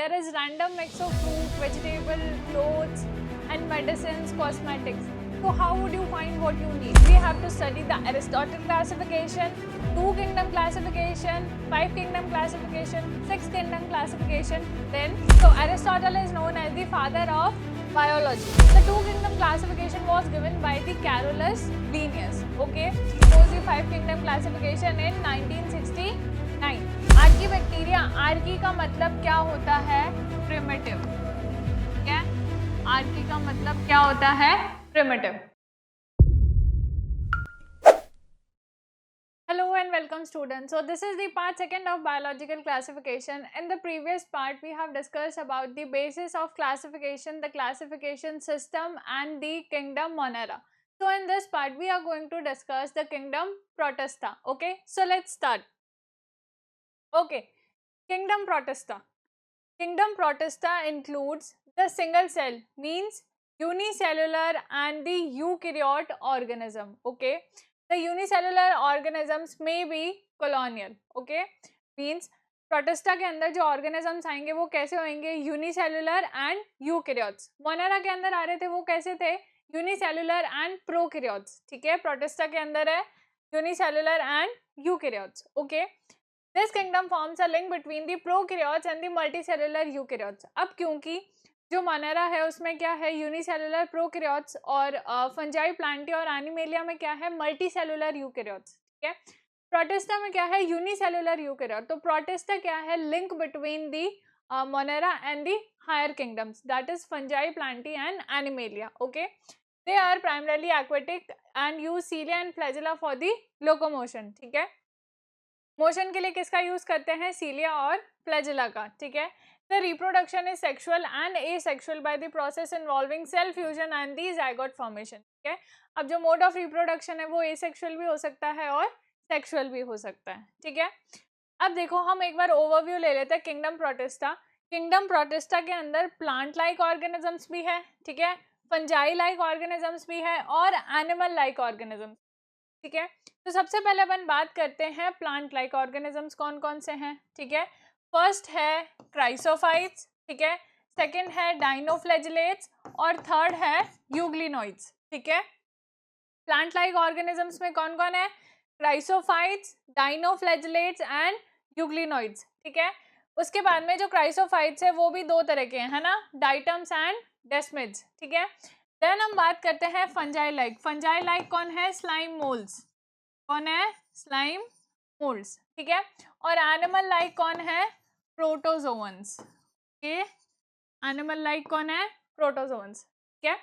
There is random mix of fruit, vegetable, clothes and medicines, cosmetics. So how would you find what you need? We have to study the Aristotle classification, two kingdom classification, five kingdom classification, six kingdom classification. Then, so Aristotle is known as the father of biology. The two kingdom classification was given by the Carolus Linnaeus. Okay, it was the five kingdom classification in 1969. Archie bacteria, Archie का मतलब क्या होता है? Primitive. ठीक है, Archie का मतलब क्या होता है? Primitive. Hello and welcome students. So this is the part second of biological classification. In the previous part we have discussed about the basis of classification, the classification system and the kingdom Monera. So in this part we are going to discuss the kingdom Protista. Okay, so let's start. Okay, kingdom Protista. Kingdom Protista includes the single cell, means unicellular and the eukaryote organism. Okay, the unicellular organisms may be colonial. Okay, means protista के अंदर जो organisms आएंगे वो कैसे होंगे? Unicellular and eukaryotes. Monera के अंदर आ रहे थे वो कैसे थे? Unicellular and prokaryotes. ठीक है, प्रोटिस्टा के अंदर है unicellular and eukaryotes. Okay, this kingdom forms a link between the prokaryotes and the multicellular eukaryotes. अब क्योंकि जो मोनेरा है उसमें क्या है? यूनिसेलुलर प्रोकैरियोट्स, और फंजाई, प्लांटी और एनिमेलिया में क्या है? Multicellular eukaryotes. ठीक है, प्रोटिस्टा में क्या है? Unicellular eukaryote. तो प्रोटिस्टा क्या है? Link between the Monera and the higher kingdoms, that is fungi, Plantae and Animalia. Okay, they are primarily aquatic and use cilia and flagella for the locomotion. ठीक है, motion के लिए किसका use करते हैं? सीलिया और फ्लैजिला का. ठीक है, the reproduction is sexual and asexual by the process involving cell fusion and the zygote formation. ठीक है, अब जो मोड ऑफ रिप्रोडक्शन है वो एसेक्सुअल भी हो सकता है और सेक्सुअल भी हो सकता है. ठीक है, अब देखो हम एक बार ओवरव्यू ले लेते हैं किंगडम प्रोटिस्टा. किंगडम प्रोटिस्टा के अंदर प्लांट लाइक ऑर्गेनिजम्स भी है. ठीक है, फंजाई लाइक ऑर्गेनिजम्स भी है और एनिमल लाइक ऑर्गेनिजम्स. ठीक है, तो सबसे पहले अपन बात करते हैं प्लांट लाइक ऑर्गेनिजम्स कौन कौन से हैं. ठीक है, फर्स्ट है क्राइसोफाइट्स. ठीक है, सेकंड है डाइनोफ्लैजिलेट्स और थर्ड है यूग्लिनोइड्स. ठीक है, प्लांट लाइक ऑर्गेनिजम्स में कौन कौन है? Chrysophytes, dinoflagellates and euglenoids. ठीक है, उसके बाद में जो क्राइसोफाइट्स है वो भी दो तरह के हैं, है ना, डाइटम्स एंड डेस्मिड्स. ठीक है, देन हम बात करते हैं फंजाई लाइक. फंजाई लाइक कौन है? Slime moulds. कौन है? Slime moulds. ठीक है, और एनिमल लाइक कौन है? प्रोटोजोअन्स. ओके, एनिमल लाइक कौन है? प्रोटोजोअन्स. ठीक है,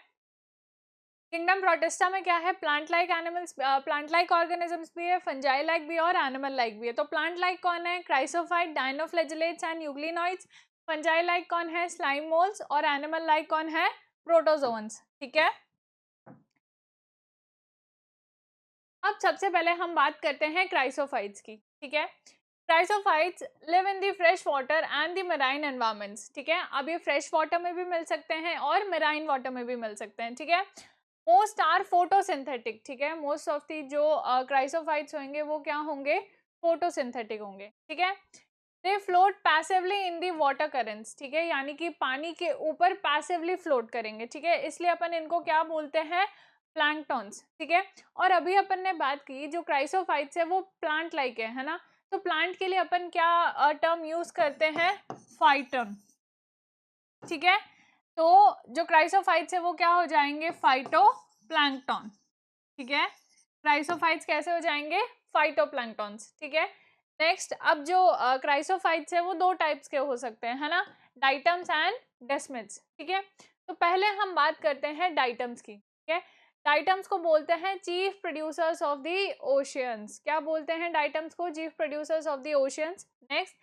किंगडम प्रोटिस्टा में क्या है? Plant like animals, plant like organisms भी है, फंजाई लाइक भी है और एनिमल लाइक भी है. तो प्लांट लाइक कौन है? Chrysophyte, dinoflagellates and euglenoids. Fungi like कौन है? Slime moulds. और एनिमल लाइक कौन है? प्रोटोजोअन्स. ठीक है, अब सबसे पहले हम बात करते हैं क्राइसोफाइट्स की. ठीक है, chrysophytes live in the fresh water and the marine environments. ठीक है, अब ये फ्रेश वाटर में भी मिल सकते हैं और मेराइन वाटर में भी मिल सकते हैं. ठीक है, मोस्ट आर फोटोसिंथेटिक. ठीक है, मोस्ट ऑफ दी जो क्राइसोफाइट्स होंगे वो क्या होंगे? फोटोसिंथेटिक होंगे. ठीक है, दे float passively in the water currents. ठीक है, यानी कि पानी के ऊपर पैसिवली फ्लोट करेंगे. ठीक है, इसलिए अपन इनको क्या बोलते हैं? प्लैंकटॉन्स. ठीक है, और अभी अपन ने बात की जो क्राइसोफाइट्स है वो प्लांट लाइक है ना, तो प्लांट के लिए अपन क्या टर्म यूज करते हैं? फाइटम. ठीक है, तो जो क्राइसोफाइट्स है वो क्या हो जाएंगे? फाइटोप्लैंक्टन. ठीक है, क्राइसोफाइट्स कैसे हो जाएंगे? फाइटोप्लैंक्टन्स. ठीक है, नेक्स्ट, अब जो क्राइसोफाइट्स है वो दो टाइप्स के हो सकते हैं, है ना, डाइटम्स एंड डेस्मिड्स. ठीक है, तो पहले हम बात करते हैं डाइटम्स की. ठीक है, डाइटम्स को बोलते हैं chief producers of the oceans. क्या बोलते हैं डाइटम्स को? Chief producers of the oceans. Next,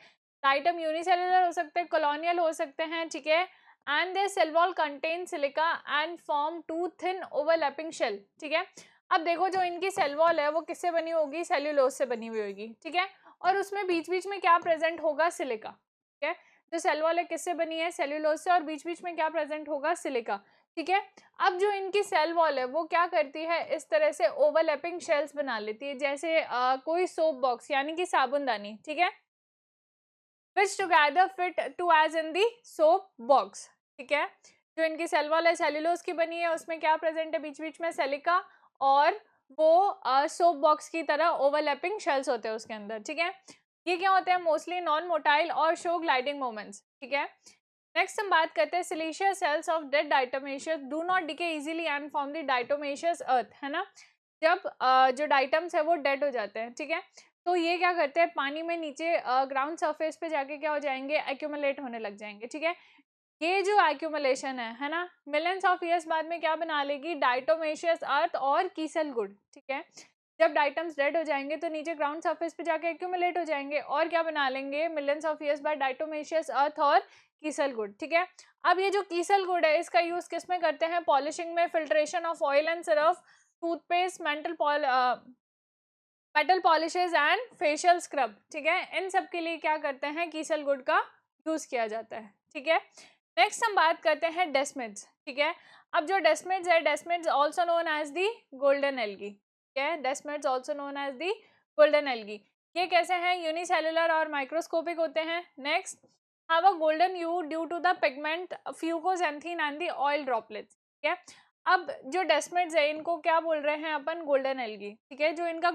diatom unicellular हो सकते हैं, कॉलोनियल हो सकते हैं. ठीक है, and their cell wall contain silica and form two thin overlapping shell. ठीक है, अब देखो जो इनकी सेल वॉल है वो किससे बनी होगी? सेल्यूलोज से बनी हुई होगी. ठीक है, और उसमें बीच बीच में क्या प्रेजेंट होगा? सिलिका. ठीक है, जो सेल वॉल है किससे बनी है? सेल्यूलोज से, और बीच बीच में क्या प्रेजेंट होगा? सिलिका. ठीक है, अब जो इनकी सेल वॉल है वो क्या करती है? इस तरह से ओवरलैपिंग शेल्स बना लेती है, जैसे कोई सोप बॉक्स यानी कि साबुनदानी. ठीक है, which together fit to as in the soap box, ठीक है। जो इनकी सेल वॉल है सेल्यूलोज की बनी है, उसमें क्या प्रेजेंट है, बीच बीच में सिलिका और वो सोप बॉक्स की तरह ओवरलैपिंग शेल्स होते हैं उसके अंदर, ठीक है। ये क्या होते हैं, मोस्टली नॉन मोटाइल और शो ग्लाइडिंग मोमेंट्स, ठीक है। नेक्स्ट हम बात करते हैं siliceous cells of dead diatomaceous do not decay easily and form the diatomaceous earth, है ना। जब जो डाइटम्स है वो डेड हो जाते हैं, ठीक है, तो ये क्या करते हैं, पानी में नीचे ग्राउंड सरफेस पे जाके क्या हो जाएंगे, एक्यूमुलेट होने लग जाएंगे, ठीक है। ये जो एक्यूमुलेशन है ना, मिलियंस ऑफ ईयर्स बाद में क्या बना लेगी, डाइटोमेशियस अर्थ और कीसल गुड, ठीक है। जब डाइटम्स डेड हो जाएंगे तो नीचे ग्राउंड सरफेस पे जाके एक्यूमुलेट हो जाएंगे और क्या बना लेंगे, मिलियंस ऑफ ईयर्स बाद डाइटोमेशियस अर्थ और कीसल गुड, ठीक है। अब ये जो कीसल गुड है इसका यूज किस में करते हैं, पॉलिशिंग में, फिल्ट्रेशन ऑफ ऑयल एंड सिरफ, toothpaste, metal polishes and facial scrub, ठीक है। इन सब के लिए क्या करते हैं, कीसल गुड का यूज किया जाता है, ठीक है। नेक्स्ट हम बात करते हैं डेस्मिड्स, ठीक है। अब जो डेस्मिड्स है, desmids also known as the golden algae, ठीक है। Desmids also known as the golden algae. ये कैसे हैं, यूनिसेलुलर और माइक्रोस्कोपिक होते हैं। Next, have a golden hue due to the pigment fucoxanthin and the oil droplets, ठीक है। अब जो डेस्मिड्स है इनको क्या बोल रहे हैं अपन, गोल्डन एल्गी, ठीक है। जो इनका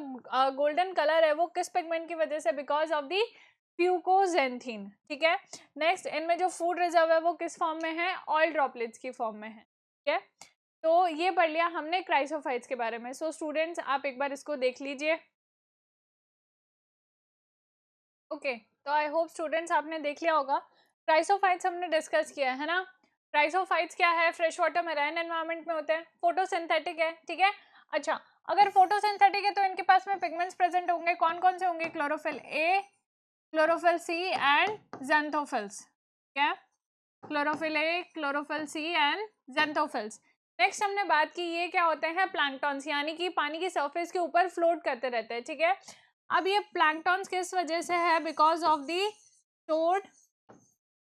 गोल्डन कलर है वो किस पिगमेंट की वजह से, बिकॉज ऑफ दी फ्यूकोजेंथीन, ठीक है। नेक्स्ट, इनमें जो फूड रिजर्व है वो किस फॉर्म में है, ऑयल ड्रॉपलेट्स की फॉर्म में है, ठीक है। तो ये पढ़ लिया हमने क्राइसोफाइट्स के बारे में। सो स्टूडेंट्स आप एक बार इसको देख लीजिए, ओके। तो आई होप स्टूडेंट्स आपने देख लिया होगा। क्राइसोफाइट्स हमने डिस्कस किया है ना। क्राइसोफाइट्स क्या है, फ्रेश वाटर मेराइन एनवायरनमेंट में होते हैं, फोटोसिंथेटिक है, ठीक है। अच्छा, अगर फोटोसिंथेटिक है तो इनके पास में पिगमेंट्स प्रेजेंट होंगे, कौन कौन से होंगे, chlorophyll A, chlorophyll C and xanthophylls, ठीक है। Chlorophyll A, chlorophyll C and xanthophylls. Next हमने बात की ये क्या होते हैं, प्लैंक्टॉन्स, यानी कि पानी की सरफेस के ऊपर फ्लोट करते रहते हैं, ठीक है। अब ये प्लैंक्टॉन्स किस वजह से है, because of the stored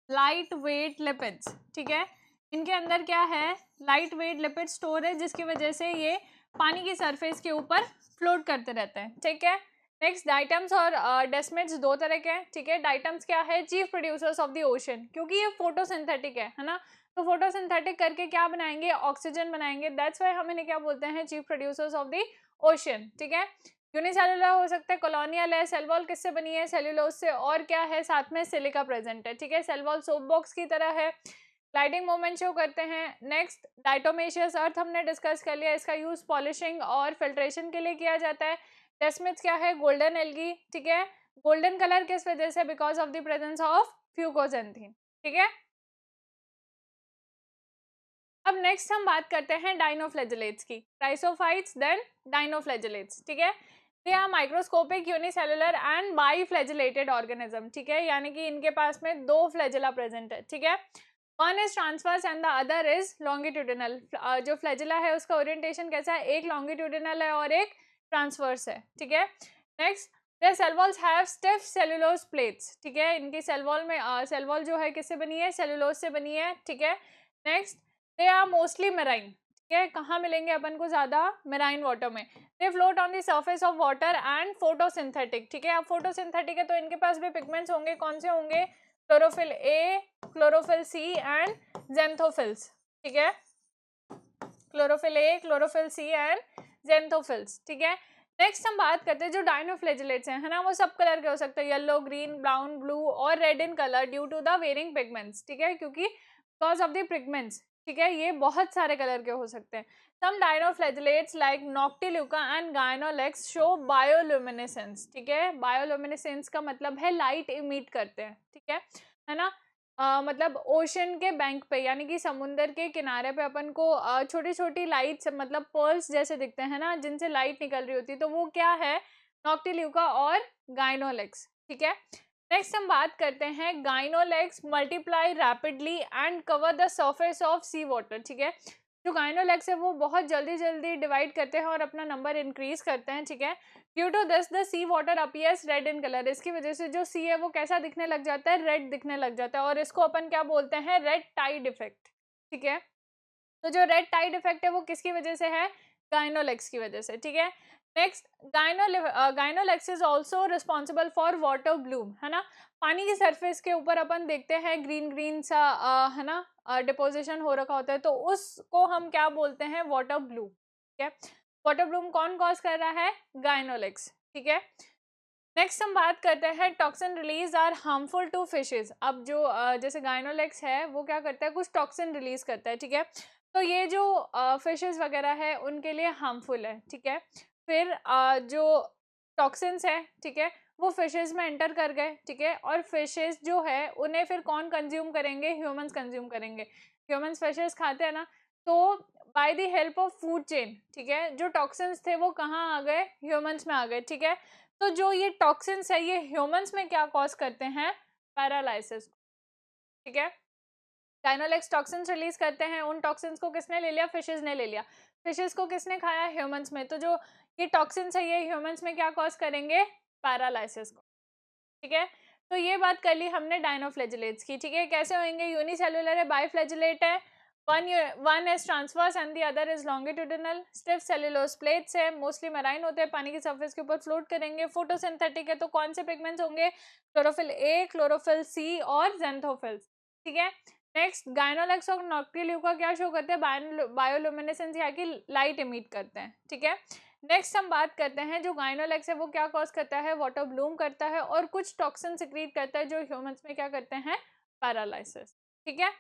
light weight lipids, ठीक है। इनके अंदर क्या है, लाइट वेट लिपिड स्टोर है, जिसकी वजह से ये पानी की सरफेस के ऊपर फ्लोट करते रहते हैं, ठीक है। नेक्स्ट, डाइटम्स और डेस्मिड्स दो तरह के हैं, ठीक है। डाइटम्स क्या है, chief producers of the ocean, क्योंकि ये फोटोसिंथेटिक है ना। तो फोटोसिंथेटिक करके क्या बनाएंगे, ऑक्सीजन बनाएंगे, दैट्स वाई हम इन्हें क्या बोलते हैं, chief producers of the ocean, ठीक है। यूनिसेलुलर हो सकता है, कॉलोनियल है, सेल वॉल किससे बनी है, सेल्यूलोज से, और क्या है साथ में, सिलिका प्रेजेंट है, ठीक है। सेल वॉल सोप बॉक्स की तरह है, ग्लाइडिंग मोमेंट शो करते हैं। नेक्स्ट, डाइटोमेशियस अर्थ हमने डिस्कस कर लिया, इसका यूज पॉलिशिंग और फिल्ट्रेशन के लिए किया जाता है। डेस्मिड्स क्या है, गोल्डन एल्गी, ठीक है। गोल्डन कलर किस वजह से, because of the presence of fucoxanthin, ठीक है। अब नेक्स्ट हम बात करते हैं डाइनोफ्लैजेलेट्स की, क्राइसोफाइट्स देन डाइनोफ्लैजेलेट्स, ठीक है। They are microscopic, unicellular and biflagellated organism, ठीक है, यानी कि इनके पास में दो फ्लैजेला प्रेजेंट है, ठीक है। One is transverse and the other is longitudinal. जो फ्लैजेला है उसका ओरिएंटेशन कैसा है, एक लॉन्गिट्यूडिनल है और एक ट्रांसवर्स है, ठीक है। Next, their cell walls have stiff cellulose plates, ठीक है। इनकी सेल वॉल में सेल वॉल जो है किससे बनी है, सेलुलोज से बनी है, ठीक है। Next, they are mostly marine, ठीक है। कहाँ मिलेंगे अपन को ज्यादा, मेराइन वाटर में। दे float on the surface of water and photosynthetic, ठीक है। अब फोटोसिंथेटिक है तो इनके पास भी पिगमेंट्स होंगे, कौन से होंगे, chlorophyll A, chlorophyll C and xanthophylls, ठीक है। Chlorophyll A, chlorophyll C and xanthophylls, ठीक है। नेक्स्ट हम बात करते हैं जो डाइनोफ्लैजेलेट्स हैं, है ना, वो सब कलर के हो सकते हैं, येलो, ग्रीन, ब्राउन, ब्लू और red in colour due to the varying pigments, ठीक है, क्योंकि बिकॉज ऑफ द पिगमेंट्स, ठीक है, ये बहुत सारे कलर के हो सकते हैं। सम डाइनोफ्लैजेलेट्स like Noctiluca and गायनोलेक्स show bioluminescence, ठीक है। बायोल्यूमिनेसेंस का मतलब है लाइट इमिट करते हैं, ठीक है ना। मतलब ओशन के बैंक पे, यानी कि समुंदर के किनारे पे अपन को छोटी छोटी लाइट्स, मतलब पर्ल्स जैसे दिखते हैं ना, जिनसे लाइट निकल रही होती है, तो वो क्या है, नॉक्टिल्यूका और गायनोलेक्स, ठीक है। नेक्स्ट हम बात करते हैं Gonyaulax multiply rapidly and cover the surface of sea water, ठीक है। जो गायनोलेक्स है वो बहुत जल्दी जल्दी डिवाइड करते हैं और अपना नंबर इंक्रीज करते हैं, ठीक है। Due to this the sea water appears red in colour, इसकी वजह से जो सी है वो कैसा दिखने लग जाता है, रेड दिखने लग जाता है, और इसको अपन क्या बोलते हैं, रेड टाइड इफेक्ट, ठीक है। तो जो रेड टाइड इफेक्ट है वो किसकी वजह से है, गायनोलेक्स की वजह से, ठीक है। Next Gonyaulax is also responsible for water bloom, है ना, पानी की सरफेस के ऊपर अपन देखते हैं ग्रीन ग्रीन सा है ना डिपोजिशन हो रखा होता है, तो उसको हम क्या बोलते हैं, वाटर ब्लूम, ठीक है। वाटर ब्लूम कौन कॉज कर रहा है, गाइनोलेक्स, ठीक है। नेक्स्ट हम बात करते हैं toxin release are harmful to fishes. अब जो जैसे गाइनोलेक्स है वो क्या करता है, कुछ टॉक्सिन रिलीज करता है, ठीक है, तो ये जो फिशेज वगैरह है उनके लिए हार्मफुल है, ठीक है। फिर जो टॉक्सिन्स है, ठीक है, वो फिशेज में एंटर कर गए, ठीक है, और फिशेज जो है उन्हें फिर कौन कंज्यूम करेंगे, ह्यूमंस कंज्यूम करेंगे। ह्यूमंस फिशेज खाते हैं ना, तो by the help of food chain, ठीक है, जो टॉक्सिन्स थे वो कहाँ आ गए, ह्यूमंस में आ गए, ठीक है। तो जो ये टॉक्सिन्स है ये ह्यूमंस में क्या कॉज करते हैं, पैरालाइसिस, ठीक है। गाइनोलेक्स टॉक्सिन्स रिलीज करते हैं, उन टॉक्सिन्स को किसने ले लिया, फिशेज ने ले लिया। फिशेज को किसने खाया, ह्यूमंस में, तो जो ये टॉक्सिन्स है ये ह्यूमंस में क्या कॉज करेंगे, पैरालाइसिस को, ठीक है। तो ये बात कर ली हमने डायनोफ्लैजिलेट्स की, ठीक है, कैसे होंगे, यूनिसेलुलर है, बाइफ्लैजिलेट है, one is transverse and the other is longitudinal, stiff cellulose plates है, मोस्टली मराइन होते हैं, पानी की सरफेस के ऊपर फ्लोट करेंगे, फोटोसिंथेटिक है, तो कौन से पिगमेंट्स होंगे, क्लोरोफिल ए, क्लोरोफिल सी और जेंथोफिल्स, ठीक है। नेक्स्ट गाइनोलेक्स और नॉक्टिल्यूका क्या शो करते हैं, बायोल्यूमिनेसेंस या कि लाइट इमिट करते हैं, ठीक है। नेक्स्ट हम बात करते हैं जो गाइनोलेक्स है वो क्या कॉज करता है, वाटर ब्लूम करता है और कुछ टॉक्सिन सिक्रीट करता है जो ह्यूमंस में क्या करते हैं, पैरालाइसिस, ठीक है।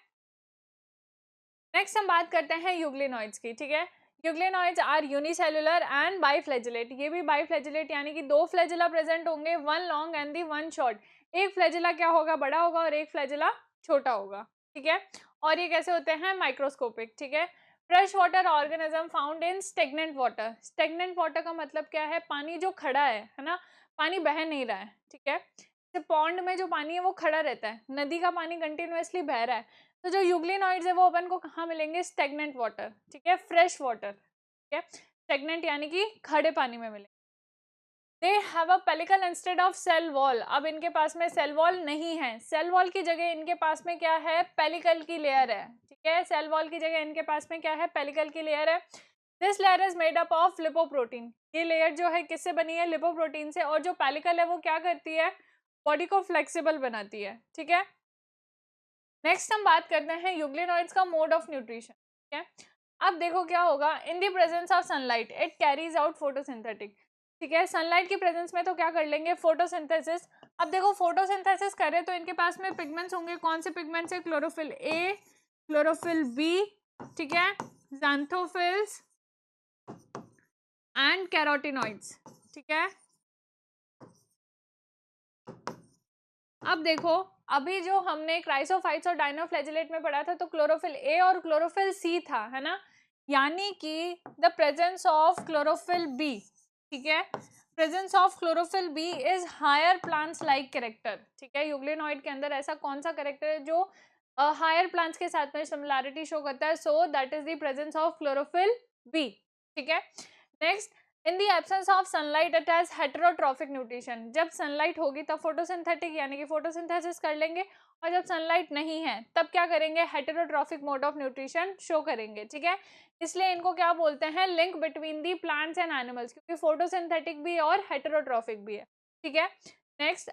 नेक्स्ट हम बात करते हैं यूग्लिनॉइड्स की, ठीक है। यूग्लिनॉइड्स आर यूनिसेलुलर एंड बाइफ्लैजिलेट, ये भी बाइफ्लैजिलेट यानी कि दो फ्लैजिला प्रेजेंट होंगे, one long and the one short, एक फ्लैजिला क्या होगा, बड़ा होगा और एक फ्लैजिला छोटा होगा, ठीक है। और ये कैसे होते हैं, माइक्रोस्कोपिक, ठीक है। Fresh water organism found in stagnant water, stagnant water का मतलब क्या है, पानी जो खड़ा है ना, पानी बह नहीं रहा है, ठीक है। पॉन्ड में जो पानी है वो खड़ा रहता है, नदी का पानी कंटिन्यूअसली बह रहा है, तो जो यूग्लिनॉइड्स है वो अपन को कहाँ मिलेंगे, स्टेगनेंट वाटर, ठीक है, फ्रेश वाटर, ठीक है, स्टेगनेंट यानी कि खड़े पानी में मिलेंगे। They have a pellicle instead of cell wall, अब इनके पास में सेल वॉल नहीं है, सेल वॉल की जगह इनके पास में क्या है, पेलिकल की लेयर है, ठीक है, सेल वॉल की जगह इनके पास में क्या है, पेलिकल की लेयर है। This layer is made up of lipoprotein, ये लेयर जो है किससे बनी है, लिपोप्रोटीन से, और जो पेलिकल है वो क्या करती है, बॉडी को फ्लेक्सिबल बनाती है, ठीक है। नेक्स्ट हम बात करते हैं यूग्लिनॉइड्स का मोड ऑफ न्यूट्रिशन, ठीक है। अब देखो क्या होगा, in the presence of sunlight it carries out photosynthetic, ठीक है, सनलाइट की प्रेजेंस में तो क्या कर लेंगे, फोटोसिंथेसिस। अब देखो फोटोसिंथेसिस करे तो इनके पास में पिगमेंट्स होंगे, कौन से पिगमेंट्स है, क्लोरोफिल ए, क्लोरोफिल बी, ठीक है, ज़ैंथोफिल्स एंड कैरोटिनॉइड्स, ठीक है। अब देखो अभी जो हमने क्राइसोफाइट्स और डायनोफ्लैजिलेट में पढ़ा था तो क्लोरोफिल ए और क्लोरोफिल सी था, है ना, यानी कि the presence of chlorophyll B, ठीक है, presence of chlorophyll B is higher plants like character, ठीक है। यूग्लिनॉइड के अंदर ऐसा कौन सा कैरेक्टर है जो हायर प्लांट्स के साथ में सिमिलैरिटी शो करता है, so that is the presence of chlorophyll B, ठीक है। Next, in the absence of sunlight it has heterotrophic nutrition, जब सनलाइट होगी तब फोटोसिंथेटिक यानी कि फोटोसिंथेसिस कर लेंगे, और जब सनलाइट नहीं है तब क्या करेंगे, heterotrophic mode of nutrition show करेंगे, ठीक है। इसलिए इनको क्या बोलते हैं, link between the plants and animals, क्योंकि फोटोसिंथेटिक भी और हेटेरोट्रॉफिक भी है, ठीक है। Next,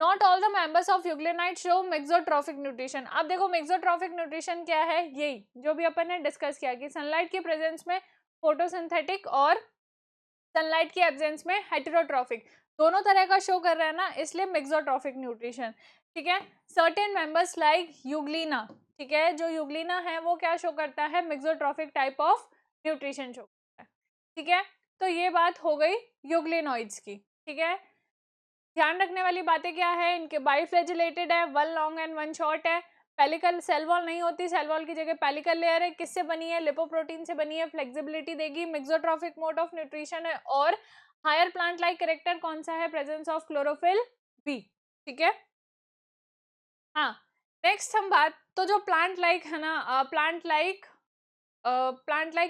not all the members of euglenoid show mixotrophic nutrition. अब देखो मेक्सोट्रॉफिक न्यूट्रिशन क्या है, यही जो भी अपन ने डिस्कस किया कि सनलाइट की प्रेजेंस में फोटोसिंथेटिक और सनलाइट की एब्सेंस में हेटेरोट्रॉफिक, दोनों तरह का शो कर रहा है ना, इसलिए मेक्सोट्रॉफिक न्यूट्रिशन, ठीक है। सर्टेन मेंबर्स लाइक यूग्लिना, ठीक है, जो यूग्लिना है वो क्या शो करता है, मेक्सोट्रॉफिक टाइप ऑफ न्यूट्रिशन शो करता है, ठीक है। तो ये बात हो गई यूग्लिनॉइड्स की, ठीक है। ध्यान रखने वाली बातें क्या है, इनके बाइफ्लैजिलेटेड है, one long and one short है, पेलिकल सेल वॉल नहीं होती, सेल वॉल की जगह पेलिकल लेयर है, किससे बनी है, लिपोप्रोटीन से बनी है, फ्लेक्सिबिलिटी देगी, मेक्सोट्रॉफिक मोड ऑफ न्यूट्रिशन है, और हायर प्लांट लाइक कैरेक्टर कौन सा है, प्रेजेंस ऑफ क्लोरोफिल बी, ठीक है। हाँ, नेक्स्ट हम बात, तो जो प्लांट लाइक है ना, प्लांट लाइक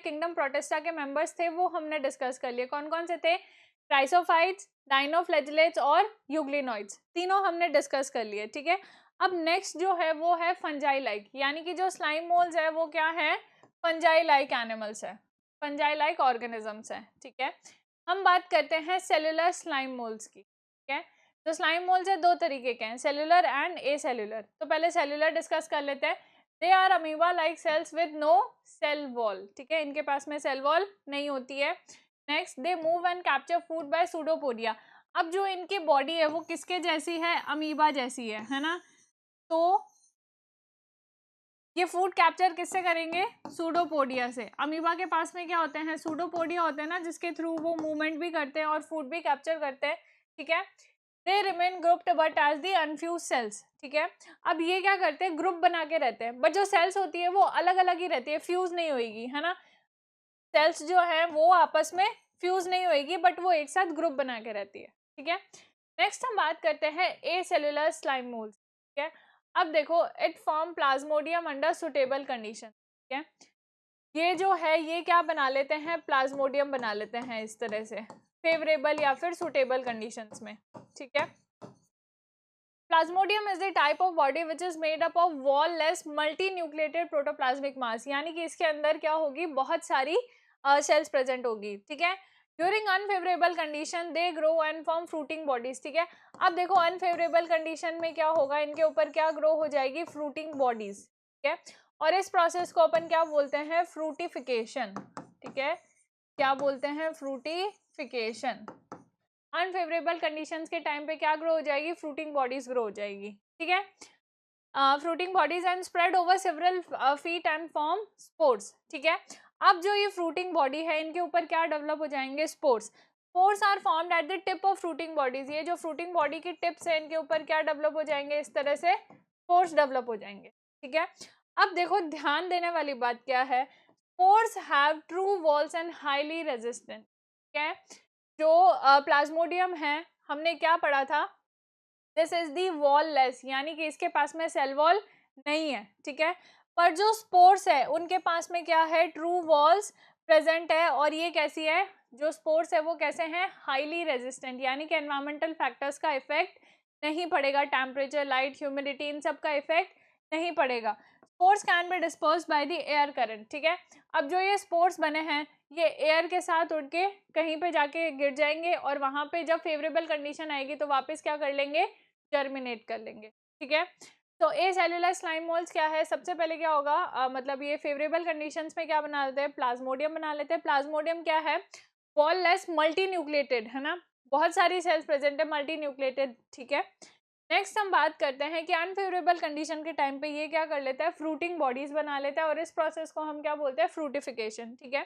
किंगडम प्रोटिस्टा के मेंबर्स थे वो हमने डिस्कस कर लिए, कौन कौन से थे, क्राइसोफाइट्स, डायनोफ्लैजिलेट्स और यूग्लिनॉइड्स, तीनों हमने डिस्कस कर लिए, ठीक है। अब नेक्स्ट जो है वो है फंजाई लाइक, यानी कि जो स्लाइम मोल्स है वो क्या है, फंजाई लाइक एनिमल्स है, फंजाई लाइक ऑर्गेनिजम्स है, ठीक है। हम बात करते हैं सेलुलर स्लाइम मोल्स की, ठीक है। तो स्लाइम मोल्स है दो तरीके के हैं, सेलुलर एंड ए सेलुलर। तो पहले सेलुलर डिस्कस कर लेते हैं। They are amoeba like cells with no cell wall, ठीक है, इनके पास में सेल वॉल नहीं होती है। Next, they move and capture food by pseudopodia. अब जो इनकी बॉडी है वो किसके जैसी है, अमीबा जैसी है ना। तो ये फूड कैप्चर किससे करेंगे, सूडोपोडिया से। अमीबा के पास में क्या होते हैं, सूडोपोडिया होते हैं ना, जिसके थ्रू वो मूवमेंट भी करते हैं और फूड भी कैप्चर करते हैं, ठीक है। They remain grouped but as the unfused cells, ठीक है। अब ये क्या करते हैं, ग्रुप बना के रहते हैं, बट जो सेल्स होती है वो अलग अलग ही रहती है, फ्यूज नहीं होगी, है ना। सेल्स जो है वो आपस में फ्यूज नहीं होगी, बट वो एक साथ ग्रुप बना के रहती है, ठीक है। नेक्स्ट हम बात करते हैं ए सेलुलर स्लाइम मोल्स, ठीक है। अब देखो, it form Plasmodium under suitable condition, ठीक है। ये जो है ये क्या बना लेते हैं, प्लाज्मोडियम बना लेते हैं इस तरह से, फेवरेबल या फिर सुटेबल कंडीशंस में, ठीक है। Plasmodium is the type of body which is made up of wall less multi nucleated protoplasmic mass, यानी कि इसके अंदर क्या होगी, बहुत सारी सेल्स प्रेजेंट होगी, ठीक है। During unfavourable condition they grow and form fruiting bodies, ठीक है। अब देखो अनफेवरेबल कंडीशन में क्या होगा, इनके ऊपर क्या ग्रो हो जाएगी, फ्रूटिंग बॉडीज, ठीक है। और इस प्रोसेस को अपन क्या बोलते हैं, फ्रूटिफिकेशन, ठीक है। क्या बोलते हैं, फ्रूटिफिकेशन। अनफेवरेबल कंडीशंस के टाइम पे क्या ग्रो हो जाएगी, फ्रूटिंग बॉडीज ग्रो हो जाएगी, ठीक है। Fruiting bodies and spread over several feet and form spores, ठीक है। अब जो ये फ्रूटिंग बॉडी है इनके ऊपर क्या डेवलप हो जाएंगे, spores. Spores are formed at the tip of fruiting bodies, ये जो फ्रूटिंग बॉडी की टिप्स है इनके ऊपर क्या डेवलप हो जाएंगे, इस तरह से स्पोर्स डेवलप हो जाएंगे, ठीक है। अब देखो ध्यान देने वाली बात क्या है, spores have true walls and highly resistant, ठीक है। जो प्लाज्मोडियम है हमने क्या पढ़ा था, this is the wall less, यानी कि इसके पास में सेल वॉल नहीं है, ठीक है। पर जो स्पोर्स है उनके पास में क्या है, ट्रू वॉल्स प्रेजेंट है। और ये कैसी है, जो स्पोर्स है वो कैसे हैं, हाईली रेजिस्टेंट, यानी कि एनवायरमेंटल फैक्टर्स का इफेक्ट नहीं पड़ेगा, टेम्परेचर, लाइट, ह्यूमिडिटी, इन सब का इफेक्ट नहीं पड़ेगा। Spores can be disperse by the air current, ठीक है। अब जो ये स्पोर्स बने हैं ये एयर के साथ उड़ के कहीं पे जाके गिर जाएंगे और वहां पे जब फेवरेबल कंडीशन आएगी तो वापस क्या कर लेंगे, जर्मिनेट कर लेंगे, ठीक है। तो ए सेलुलर स्लाइम मोल्स क्या है, सबसे पहले क्या होगा, मतलब ये फेवरेबल कंडीशंस में क्या बना लेते हैं, प्लाज्मोडियम बना लेते हैं। प्लाज्मोडियम क्या है, वॉल लेस मल्टी न्यूक्लिएटेड, है ना, बहुत सारी सेल्स प्रेजेंट है, मल्टी न्यूक्लिएटेड, ठीक है। नेक्स्ट हम बात करते हैं कि अनफेवरेबल कंडीशन के टाइम पे ये क्या कर लेता है, फ्रूटिंग बॉडीज बना लेता है और इस प्रोसेस को हम क्या बोलते हैं, फ्रूटिफिकेशन, ठीक है।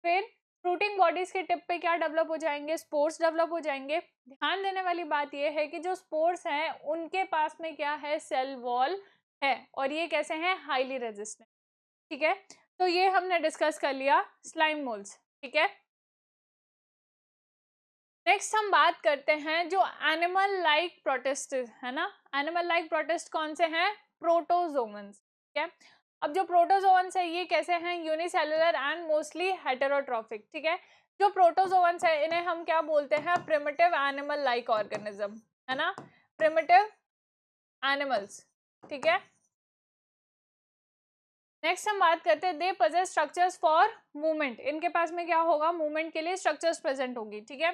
फिर फ्रूटिंग बॉडीज के टिप पे क्या डेवलप हो जाएंगे, स्पोर्स डेवलप हो जाएंगे। ध्यान देने वाली बात यह है कि जो स्पोर्स हैं उनके पास में क्या है, सेल वॉल है और ये कैसे हैं, हाईली रेजिस्टेंट, ठीक है। तो ये हमने डिस्कस कर लिया स्लाइम मोल्स, ठीक है। नेक्स्ट हम बात करते हैं जो एनिमल लाइक प्रोटिस्ट है ना, एनिमल लाइक प्रोटिस्ट कौन से हैं, प्रोटोजोवंस, ठीक है। अब जो प्रोटोजोवंस है ये कैसे हैं, यूनिसेलुलर एंड मोस्टली हेटेरोट्रॉफिक, ठीक है। जो प्रोटोजोवंस है इन्हें हम क्या बोलते हैं, प्रिमिटिव एनिमल लाइक ऑर्गेनिज्म, है ना, प्रिमिटिव एनिमल्स, ठीक है। नेक्स्ट हम बात करते हैं they possess structures for movement, इनके पास में क्या होगा, मूवमेंट के लिए स्ट्रक्चर्स प्रेजेंट होगी, ठीक है।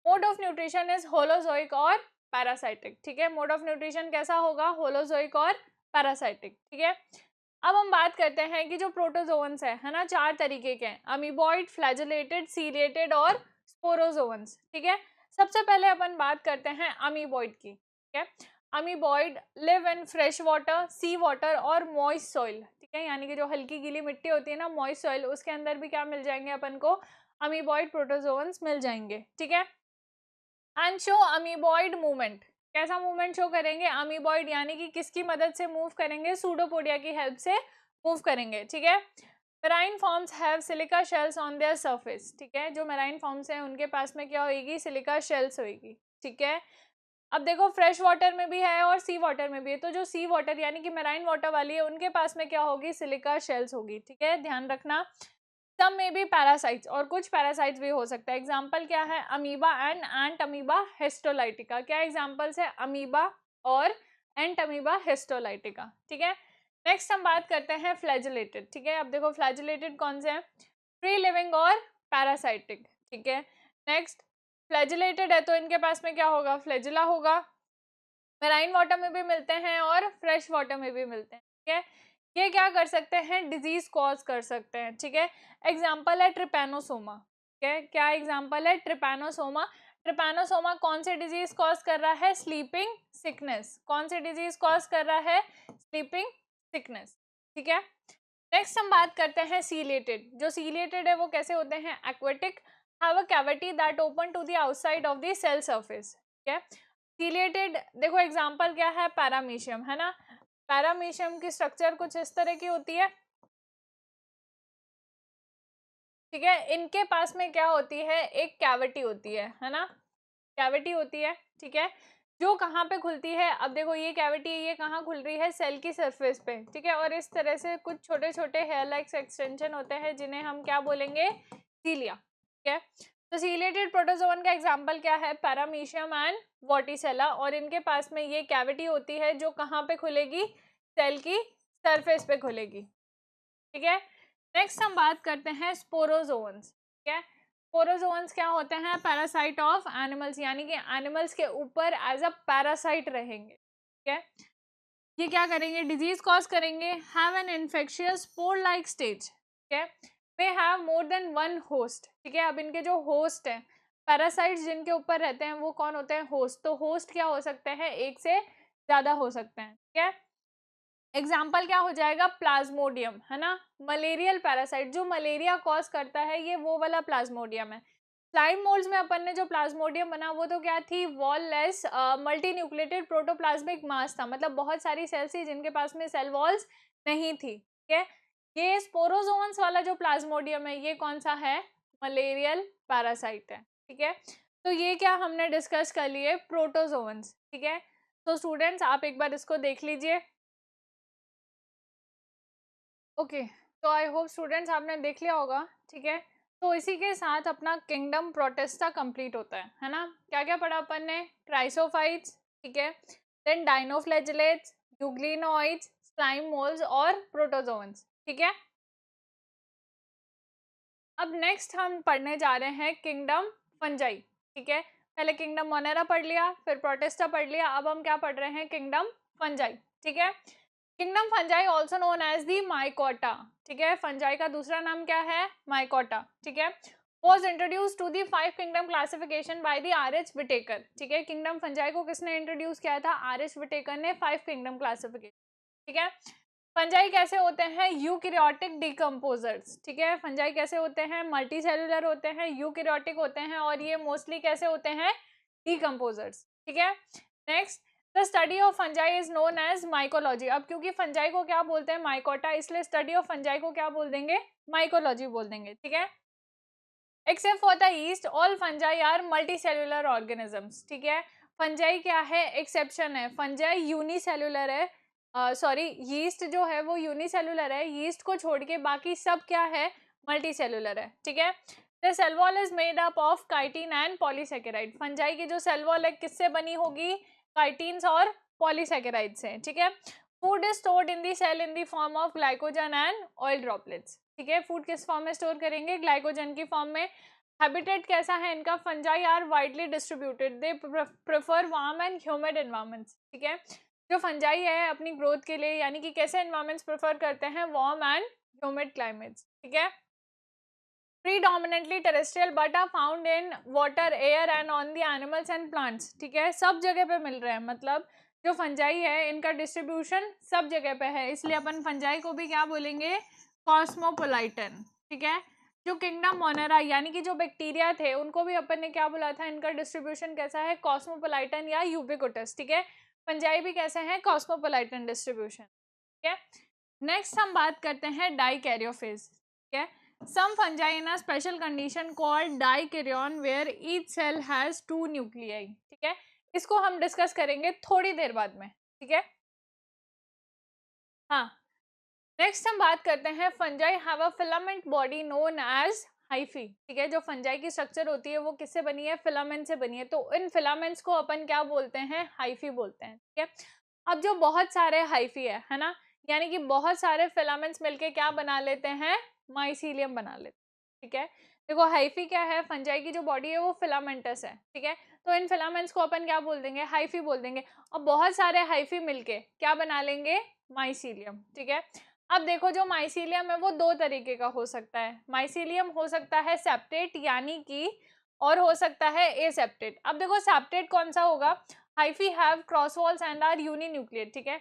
Mode of nutrition is holozoic और पैरासाइटिक, ठीक है। मोड ऑफ न्यूट्रिशन कैसा होगा, होलोजोइक और पैरासाइटिक, ठीक है। अब हम बात करते हैं कि जो प्रोटोजोवंस है ना, चार तरीके के हैं, अमीबॉइड, फ्लैजेलेटेड, सीलिएटेड और स्पोरोजोवंस, ठीक है। सबसे पहले अपन बात करते हैं अमीबॉइड की, ठीक है। Amoeboid live in fresh water, sea water और मॉइस्ट सॉइल, ठीक है, यानी कि जो हल्की गीली मिट्टी होती है ना, मॉइस्ट सॉइल, उसके अंदर भी क्या मिल जाएंगे अपन को, अमीबॉइड प्रोटोजोवंस मिल जाएंगे, ठीक है। एंड शो अमीबॉइड मूवमेंट, कैसा मूवमेंट शो करेंगे, अमीबॉइड यानी कि किसकी मदद से मूव करेंगे, सूडोपोडिया की हेल्प से मूव करेंगे, ठीक है। Marine forms have silica shells on their surface, ठीक है। जो मेराइन फॉर्म्स हैं उनके पास में क्या होगी, सिलिका शेल्स होगी, ठीक है। अब देखो फ्रेश वाटर में भी है और सी वाटर में भी है, तो जो सी वाटर यानी कि मेराइन वाटर वाली है उनके पास में क्या होगी, सिलिका शेल्स होगी, ठीक है, ध्यान रखना। सब में भी पैरासाइट्स, और कुछ पैरासाइट्स भी हो सकता है। एग्जाम्पल क्या है, amoeba and ant amoeba histolytica, क्या एग्जाम्पल्स है, अमीबा और एंट अमीबा हिस्टोलाइटिका, ठीक है। नेक्स्ट हम बात करते हैं फ्लैजिलेटेड, ठीक है। अब देखो फ्लैजिलेटेड कौन से हैं, फ्री लिविंग और पैरासाइटिक, ठीक है। नेक्स्ट फ्लैजिलेटेड है तो इनके पास में क्या होगा, फ्लैजिला होगा। मेराइन वाटर में भी मिलते हैं और फ्रेश वाटर में भी मिलते हैं, ठीक है। ये क्या कर सकते हैं, डिजीज कॉज कर सकते हैं, ठीक है। एग्जाम्पल है ट्रिपैनोसोमा, ठीक है। क्या एग्जाम्पल है, ट्रिपैनोसोमा। ट्रिपैनोसोमा कौन से डिजीज कॉज कर रहा है, स्लीपिंग सिकनेस। कौन से डिजीज कॉज कर रहा है, स्लीपिंग सिकनेस, ठीक है। नेक्स्ट हम बात करते हैं सीलिएटेड। जो सीलिएटेड है वो कैसे होते हैं, aquatic, have a cavity that open to the outside of the cell surface, ठीक है। सीलिएटेड देखो एग्जांपल क्या है, पैरामीशियम, है ना। पैरामीशियम की स्ट्रक्चर कुछ इस तरह की होती है, ठीक है। इनके पास में क्या होती है, एक कैविटी होती है ना, कैविटी होती है, ठीक है। जो कहाँ पे खुलती है, अब देखो ये कैविटी ये कहाँ खुल रही है, सेल की सरफेस पे, ठीक है। और इस तरह से कुछ छोटे छोटे हेयर लाइक एक्सटेंशन होते हैं जिन्हें हम क्या बोलेंगे, सीलिया, ठीक है। तो सीलिएटेड प्रोटोजोन का एग्जांपल क्या है, पैरामीशियम एंड वॉटिसेला। और इनके पास में ये कैविटी होती है जो कहाँ पे खुलेगी, सेल की सरफेस पे खुलेगी, ठीक है। नेक्स्ट हम बात करते हैं स्पोरोजोन्स, ठीक है। स्पोरोजोन्स क्या होते हैं, पैरासाइट ऑफ एनिमल्स, यानी कि एनिमल्स के ऊपर एज अ पैरासाइट रहेंगे, ठीक है। ये क्या करेंगे, डिजीज कॉज करेंगे, have an infectious spore like stage, ठीक है। May have more than one host, ठीक है। अब इनके जो होस्ट है, पैरासाइट्स जिनके ऊपर रहते हैं वो कौन होते हैं, होस्ट। तो होस्ट क्या हो सकते हैं, एक से ज्यादा हो सकते हैं, ठीक है। एग्जाम्पल क्या हो जाएगा, प्लाज्मोडियम, है ना, मलेरियल पैरासाइट जो मलेरिया कॉज करता है, ये वो वाला प्लाज्मोडियम है। स्लाइम मोल्ड्स में अपन ने जो प्लाज्मोडियम बना वो तो क्या थी, wall less multi nucleated protoplasmic mass था, मतलब बहुत सारी सेल्स थी जिनके पास में सेल वॉल्स नहीं थी, ठीक है। ये स्पोरोजोन्स वाला जो प्लाज्मोडियम है ये कौन सा है, मलेरियल पैरासाइट है, ठीक है। तो ये क्या हमने डिस्कस कर लिए, प्रोटोजोन्स, ठीक है। तो स्टूडेंट्स आप एक बार इसको देख लीजिए, ओके। तो आई होप स्टूडेंट्स आपने देख लिया होगा, ठीक है। तो इसी के साथ अपना किंगडम प्रोटिस्टा कंप्लीट होता है ना। क्या क्या पढ़ा अपन ने, ट्राइसोफाइट्स, ठीक है, then dinoflagellates, euglenoids, slime moulds और प्रोटोजोन्स, ठीक है। अब नेक्स्ट हम पढ़ने जा रहे हैं किंगडम फंजाई, ठीक है। पहले किंगडम मोनेरा पढ़ लिया, फिर प्रोटिस्टा पढ़ लिया, अब हम क्या पढ़ रहे हैं, किंगडम फंजाई, ठीक है। Kingdom fungi also known as the mycota, ठीक है। फंजाई का दूसरा नाम क्या है, माइकोटा, ठीक है। Was introduce to the 5 kingdom classification by the R H. Whittaker, ठीक है। किंगडम फंजाई को किसने इंट्रोड्यूस किया था, आर.एच. विटेकर ने 5 किंगडम क्लासिफिकेशन, ठीक है। फंजाई कैसे होते हैं, यूकैरियोटिक डिकम्पोजर्स, ठीक है। फंजाई कैसे होते हैं, मल्टी सेलुलर होते हैं, यूकैरियोटिक होते हैं और ये मोस्टली कैसे होते हैं, डिकम्पोजर्स, ठीक है। Next, the study of fungi is known as mycology. अब क्योंकि फंजाई को क्या बोलते हैं, माइकोटा, इसलिए स्टडी ऑफ फंजाई को क्या बोल देंगे, माइकोलॉजी बोल देंगे, ठीक है। Except for the yeast all fungi are multi cellular organisms, ठीक है। फंजाई क्या है, एक्सेप्शन है, फंजाई यूनिसेलुलर है, सॉरी यीस्ट जो है वो यूनिसेलुलर है, यीस्ट को छोड़ के बाकी सब क्या है, मल्टी सेलुलर है, ठीक है। The cell wall is made up of chitin and polysaccharide. Fungi की जो सेल वॉल है किससे बनी होगी, काइटिन्स और पॉलीसेकेराइड से, ठीक है। Food is stored in the cell in the form of glycogen and oil droplets, ठीक है। फूड किस फॉर्म में स्टोर करेंगे, ग्लाइकोजन की फॉर्म में। हैबिटेट कैसा है इनका, fungi are widely distributed, they prefer warm and humid environments, ठीक है। जो फंजाई है अपनी ग्रोथ के लिए यानी कि कैसे एनवायरमेंट्स प्रेफर करते हैं, वार्म एंड ह्यूमिड क्लाइमेट्स, ठीक है। Predominantly terrestrial but are found in water, air and on the animals and plants, ठीक है। सब जगह पे मिल रहे हैं, मतलब जो फंजाई है इनका डिस्ट्रीब्यूशन सब जगह पे है, इसलिए अपन फंजाई को भी क्या बोलेंगे, कॉस्मोपोलाइटन, ठीक है। जो किंगडम मोनेरा यानी कि जो बैक्टीरिया थे उनको भी अपन ने क्या बोला था, इनका डिस्ट्रीब्यूशन कैसा है, कॉस्मोपोलाइटन या यूबिक्विटस, ठीक है। फंजाई भी कैसे हैं, कॉस्मोपोलाइटन डिस्ट्रीब्यूशन, ठीक है। नेक्स्ट हम बात करते हैं डाइकैरियोफेज, ठीक है। Some fungi in a special condition called dikaryon where each cell has 2 nuclei, ठीक है। इसको हम डिस्कस करेंगे थोड़ी देर बाद में, ठीक है। हाँ, नेक्स्ट हम बात करते हैं fungi have a filament body known as hyphae, ठीक है। जो फंजाई की स्ट्रक्चर होती है वो किससे बनी है, फिलामेंट से बनी है, तो इन फिलामेंट्स को अपन क्या बोलते हैं, हाइफी बोलते हैं, ठीक है। अब जो बहुत सारे हाइफी है ना, यानी कि बहुत सारे फिलामेंट्स मिलके क्या बना लेते हैं, माइसीलियम बना लेते हैं, ठीक है। देखो हाइफी क्या है, फंजाई की जो बॉडी है वो फिलामेंटस है, ठीक है, तो इन फिलामेंट्स को अपन क्या बोल देंगे, हाइफी बोल देंगे, और बहुत सारे हाइफी मिलके क्या बना लेंगे, माइसीलियम, ठीक है। अब देखो जो माइसीलियम है वो दो तरीके का हो सकता है, माइसीलियम हो सकता है सेप्टेट यानी कि, और हो सकता है एसेप्टेट। अब देखो सेप्टेट कौन सा होगा, hyphae have cross walls and are uninucleate, ठीक है,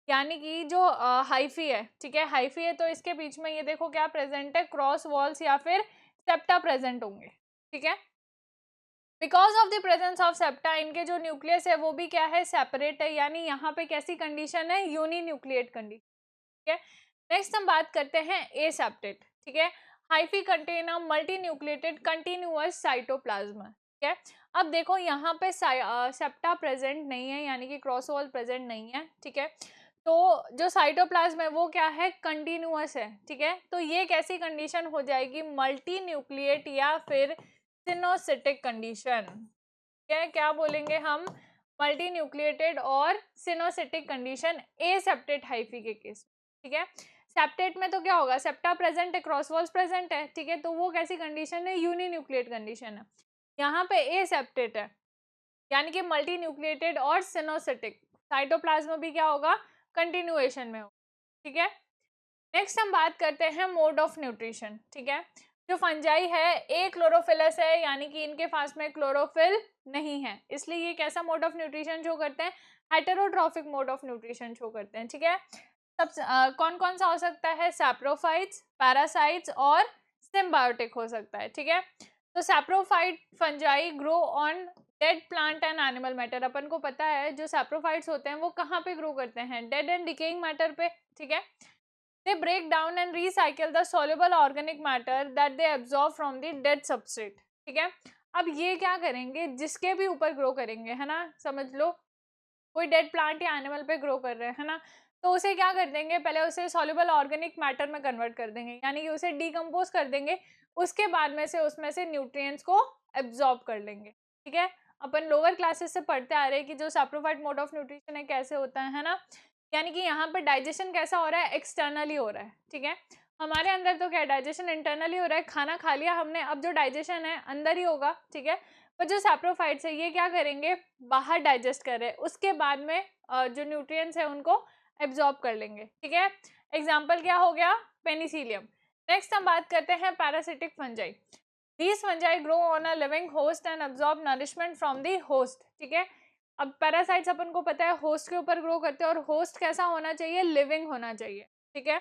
यानी कि जो हाइफी है, ठीक है, हाइफी है तो इसके बीच में ये देखो क्या प्रेजेंट है, क्रॉस वॉल्स या फिर सेप्टा प्रेजेंट होंगे, ठीक है। Because of the presence of septa इनके जो न्यूक्लियस है वो भी क्या है, सेपरेट है, यानी यहाँ पे कैसी कंडीशन है, यूनिन्यूक्लिएट कंडीशन, ठीक है। नेक्स्ट हम बात करते हैं एसेप्टेट, ठीक है, hyphae contain a multi nucleated continuous cytoplasm, ठीक है। अब देखो यहाँ पे सेप्टा प्रेजेंट नहीं है, यानी कि क्रॉस वॉल प्रेजेंट नहीं है, ठीक है, तो जो साइटोप्लाज्म है वो क्या है, कंटिन्यूअस है, ठीक है, तो ये कैसी कंडीशन हो जाएगी, मल्टी न्यूक्लिएट या फिर सिनोसिटिक कंडीशन, ठीक है, क्या बोलेंगे हम, मल्टी न्यूक्लिएटेड और सिनोसिटिक कंडीशन एसेप्टेट हाइफी के केस, ठीक है। सेप्टेट में तो क्या होगा, सेप्टा प्रेजेंट है, क्रॉस वॉल्स प्रेजेंट है, ठीक है, तो वो कैसी कंडीशन है, यूनिन्यूक्लिएट कंडीशन है। यहाँ पे एसेप्टेट है यानी कि मल्टी न्यूक्लिएटेड और सिनोसिटिक, साइटोप्लाज्म भी क्या होगा, कंटिन्यूएशन में होगा, ठीक है। नेक्स्ट हम बात करते हैं मोड ऑफ न्यूट्रिशन, ठीक है, जो फंजाई है ए क्लोरोफिलस है, यानी कि इनके पास में क्लोरोफिल नहीं है, इसलिए ये कैसा मोड ऑफ न्यूट्रिशन शो करते हैं, heterotrophic mode of nutrition show करते हैं, ठीक है। सब कौन कौन सा हो सकता है, सैप्रोफाइट्स, पैरासाइट्स और सिम्बायोटिक हो सकता है, ठीक है। तो saprophyte fungi grow on dead plant and animal matter, अपन को पता है जो सैप्रोफाइट्स होते हैं वो कहाँ पे ग्रो करते हैं, डेड एंड डिकेइंग मैटर पे, ठीक है। They break down and recycle the soluble organic matter that they absorb from the dead substrate, ठीक है। अब ये क्या करेंगे, जिसके भी ऊपर ग्रो करेंगे, है ना, समझ लो कोई डेड प्लांट या एनिमल पे ग्रो कर रहे हैं, है ना, तो उसे क्या कर देंगे, पहले उसे सॉल्युबल ऑर्गेनिक मैटर में कन्वर्ट कर देंगे, यानी कि उसे डिकम्पोज कर देंगे, उसके बाद में से उसमें से न्यूट्रिएंट्स को एब्जॉर्ब कर लेंगे, ठीक है। अपन लोअर क्लासेस से पढ़ते आ रहे हैं कि जो सैप्रोफाइट मोड ऑफ न्यूट्रिशन है कैसे होता है ना, यानी कि यहाँ पर डाइजेशन कैसा हो रहा है, एक्सटर्नली हो रहा है, ठीक है। हमारे अंदर तो क्या डाइजेशन इंटरनली हो रहा है, खाना खा लिया हमने, अब जो डाइजेशन है अंदर ही होगा, ठीक है। पर जो सैप्रोफाइट्स है ये क्या करेंगे, बाहर डाइजेस्ट कर रहे हैं, उसके बाद में जो न्यूट्रिएंट्स है उनको एब्जॉर्ब कर लेंगे, ठीक है। एग्जाम्पल क्या हो गया, पेनिसिलियम। नेक्स्ट हम बात करते हैं parasitic fungi. These fungi grow on a living host and absorb nourishment from the host, ठीक है। अब पैरासाइट्स अपन को पता है होस्ट के ऊपर ग्रो करते हैं, और होस्ट कैसा होना चाहिए, लिविंग होना चाहिए, ठीक है।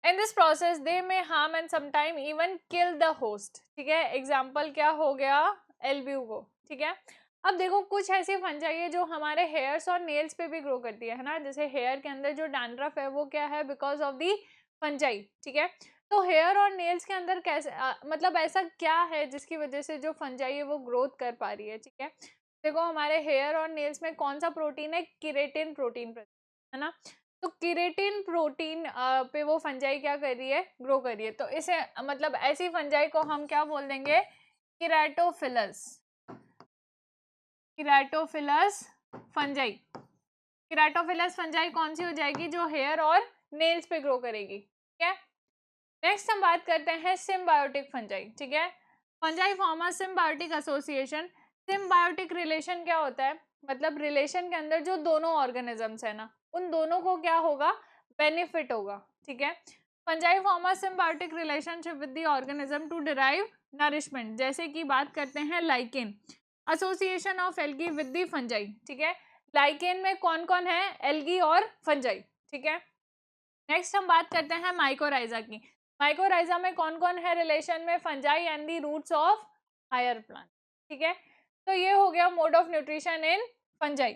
In this process they may harm and sometime even kill the host, ठीक है। एग्जाम्पल क्या हो गया, एल्ब्यूगो, ठीक है। अब देखो कुछ ऐसी फंजाई है जो हमारे हेयर्स और नेल्स पे भी ग्रो करती है ना, जैसे हेयर के अंदर जो डैंड्रफ है वो क्या है, बिकॉज ऑफ दी फंजाई, ठीक है। तो हेयर और नेल्स के अंदर कैसे मतलब ऐसा क्या है जिसकी वजह से जो फंजाई है वो ग्रोथ कर पा रही है, ठीक है। देखो हमारे हेयर और नेल्स में कौन सा प्रोटीन है, केराटिन प्रोटीन, है ना, तो केराटिन प्रोटीन पे वो फंजाई क्या कर रही है, ग्रो कर रही है, तो इसे मतलब ऐसी फंजाई को हम क्या बोल देंगे, केराटोफिलस, केराटोफिलस फंजाई। केराटोफिलस फंजाई कौन सी हो जाएगी, जो हेयर और नेल्स पे ग्रो करेगी, ठीक है। नेक्स्ट हम बात करते हैं सिम्बायोटिक फंजाई, ठीक है। Fungi form a symbiotic association. Symbiotic relation क्या होता है, मतलब रिलेशन के अंदर जो दोनों ऑर्गेनिजम्स है ना, उन दोनों को क्या होगा, बेनिफिट होगा, ठीक है। Fungi form a symbiotic relationship with the organism to derive nourishment, जैसे कि बात करते हैं lichen, association of algae with the fungi, ठीक है। लाइकेन में कौन कौन है, एल्गी और फंजाई, ठीक है। नेक्स्ट हम बात करते हैं माइकोराइजा की। माइकोराइजा में कौन कौन है रिलेशन में, fungi and the roots of higher plant, ठीक है। तो ये हो गया mode of nutrition in fungi.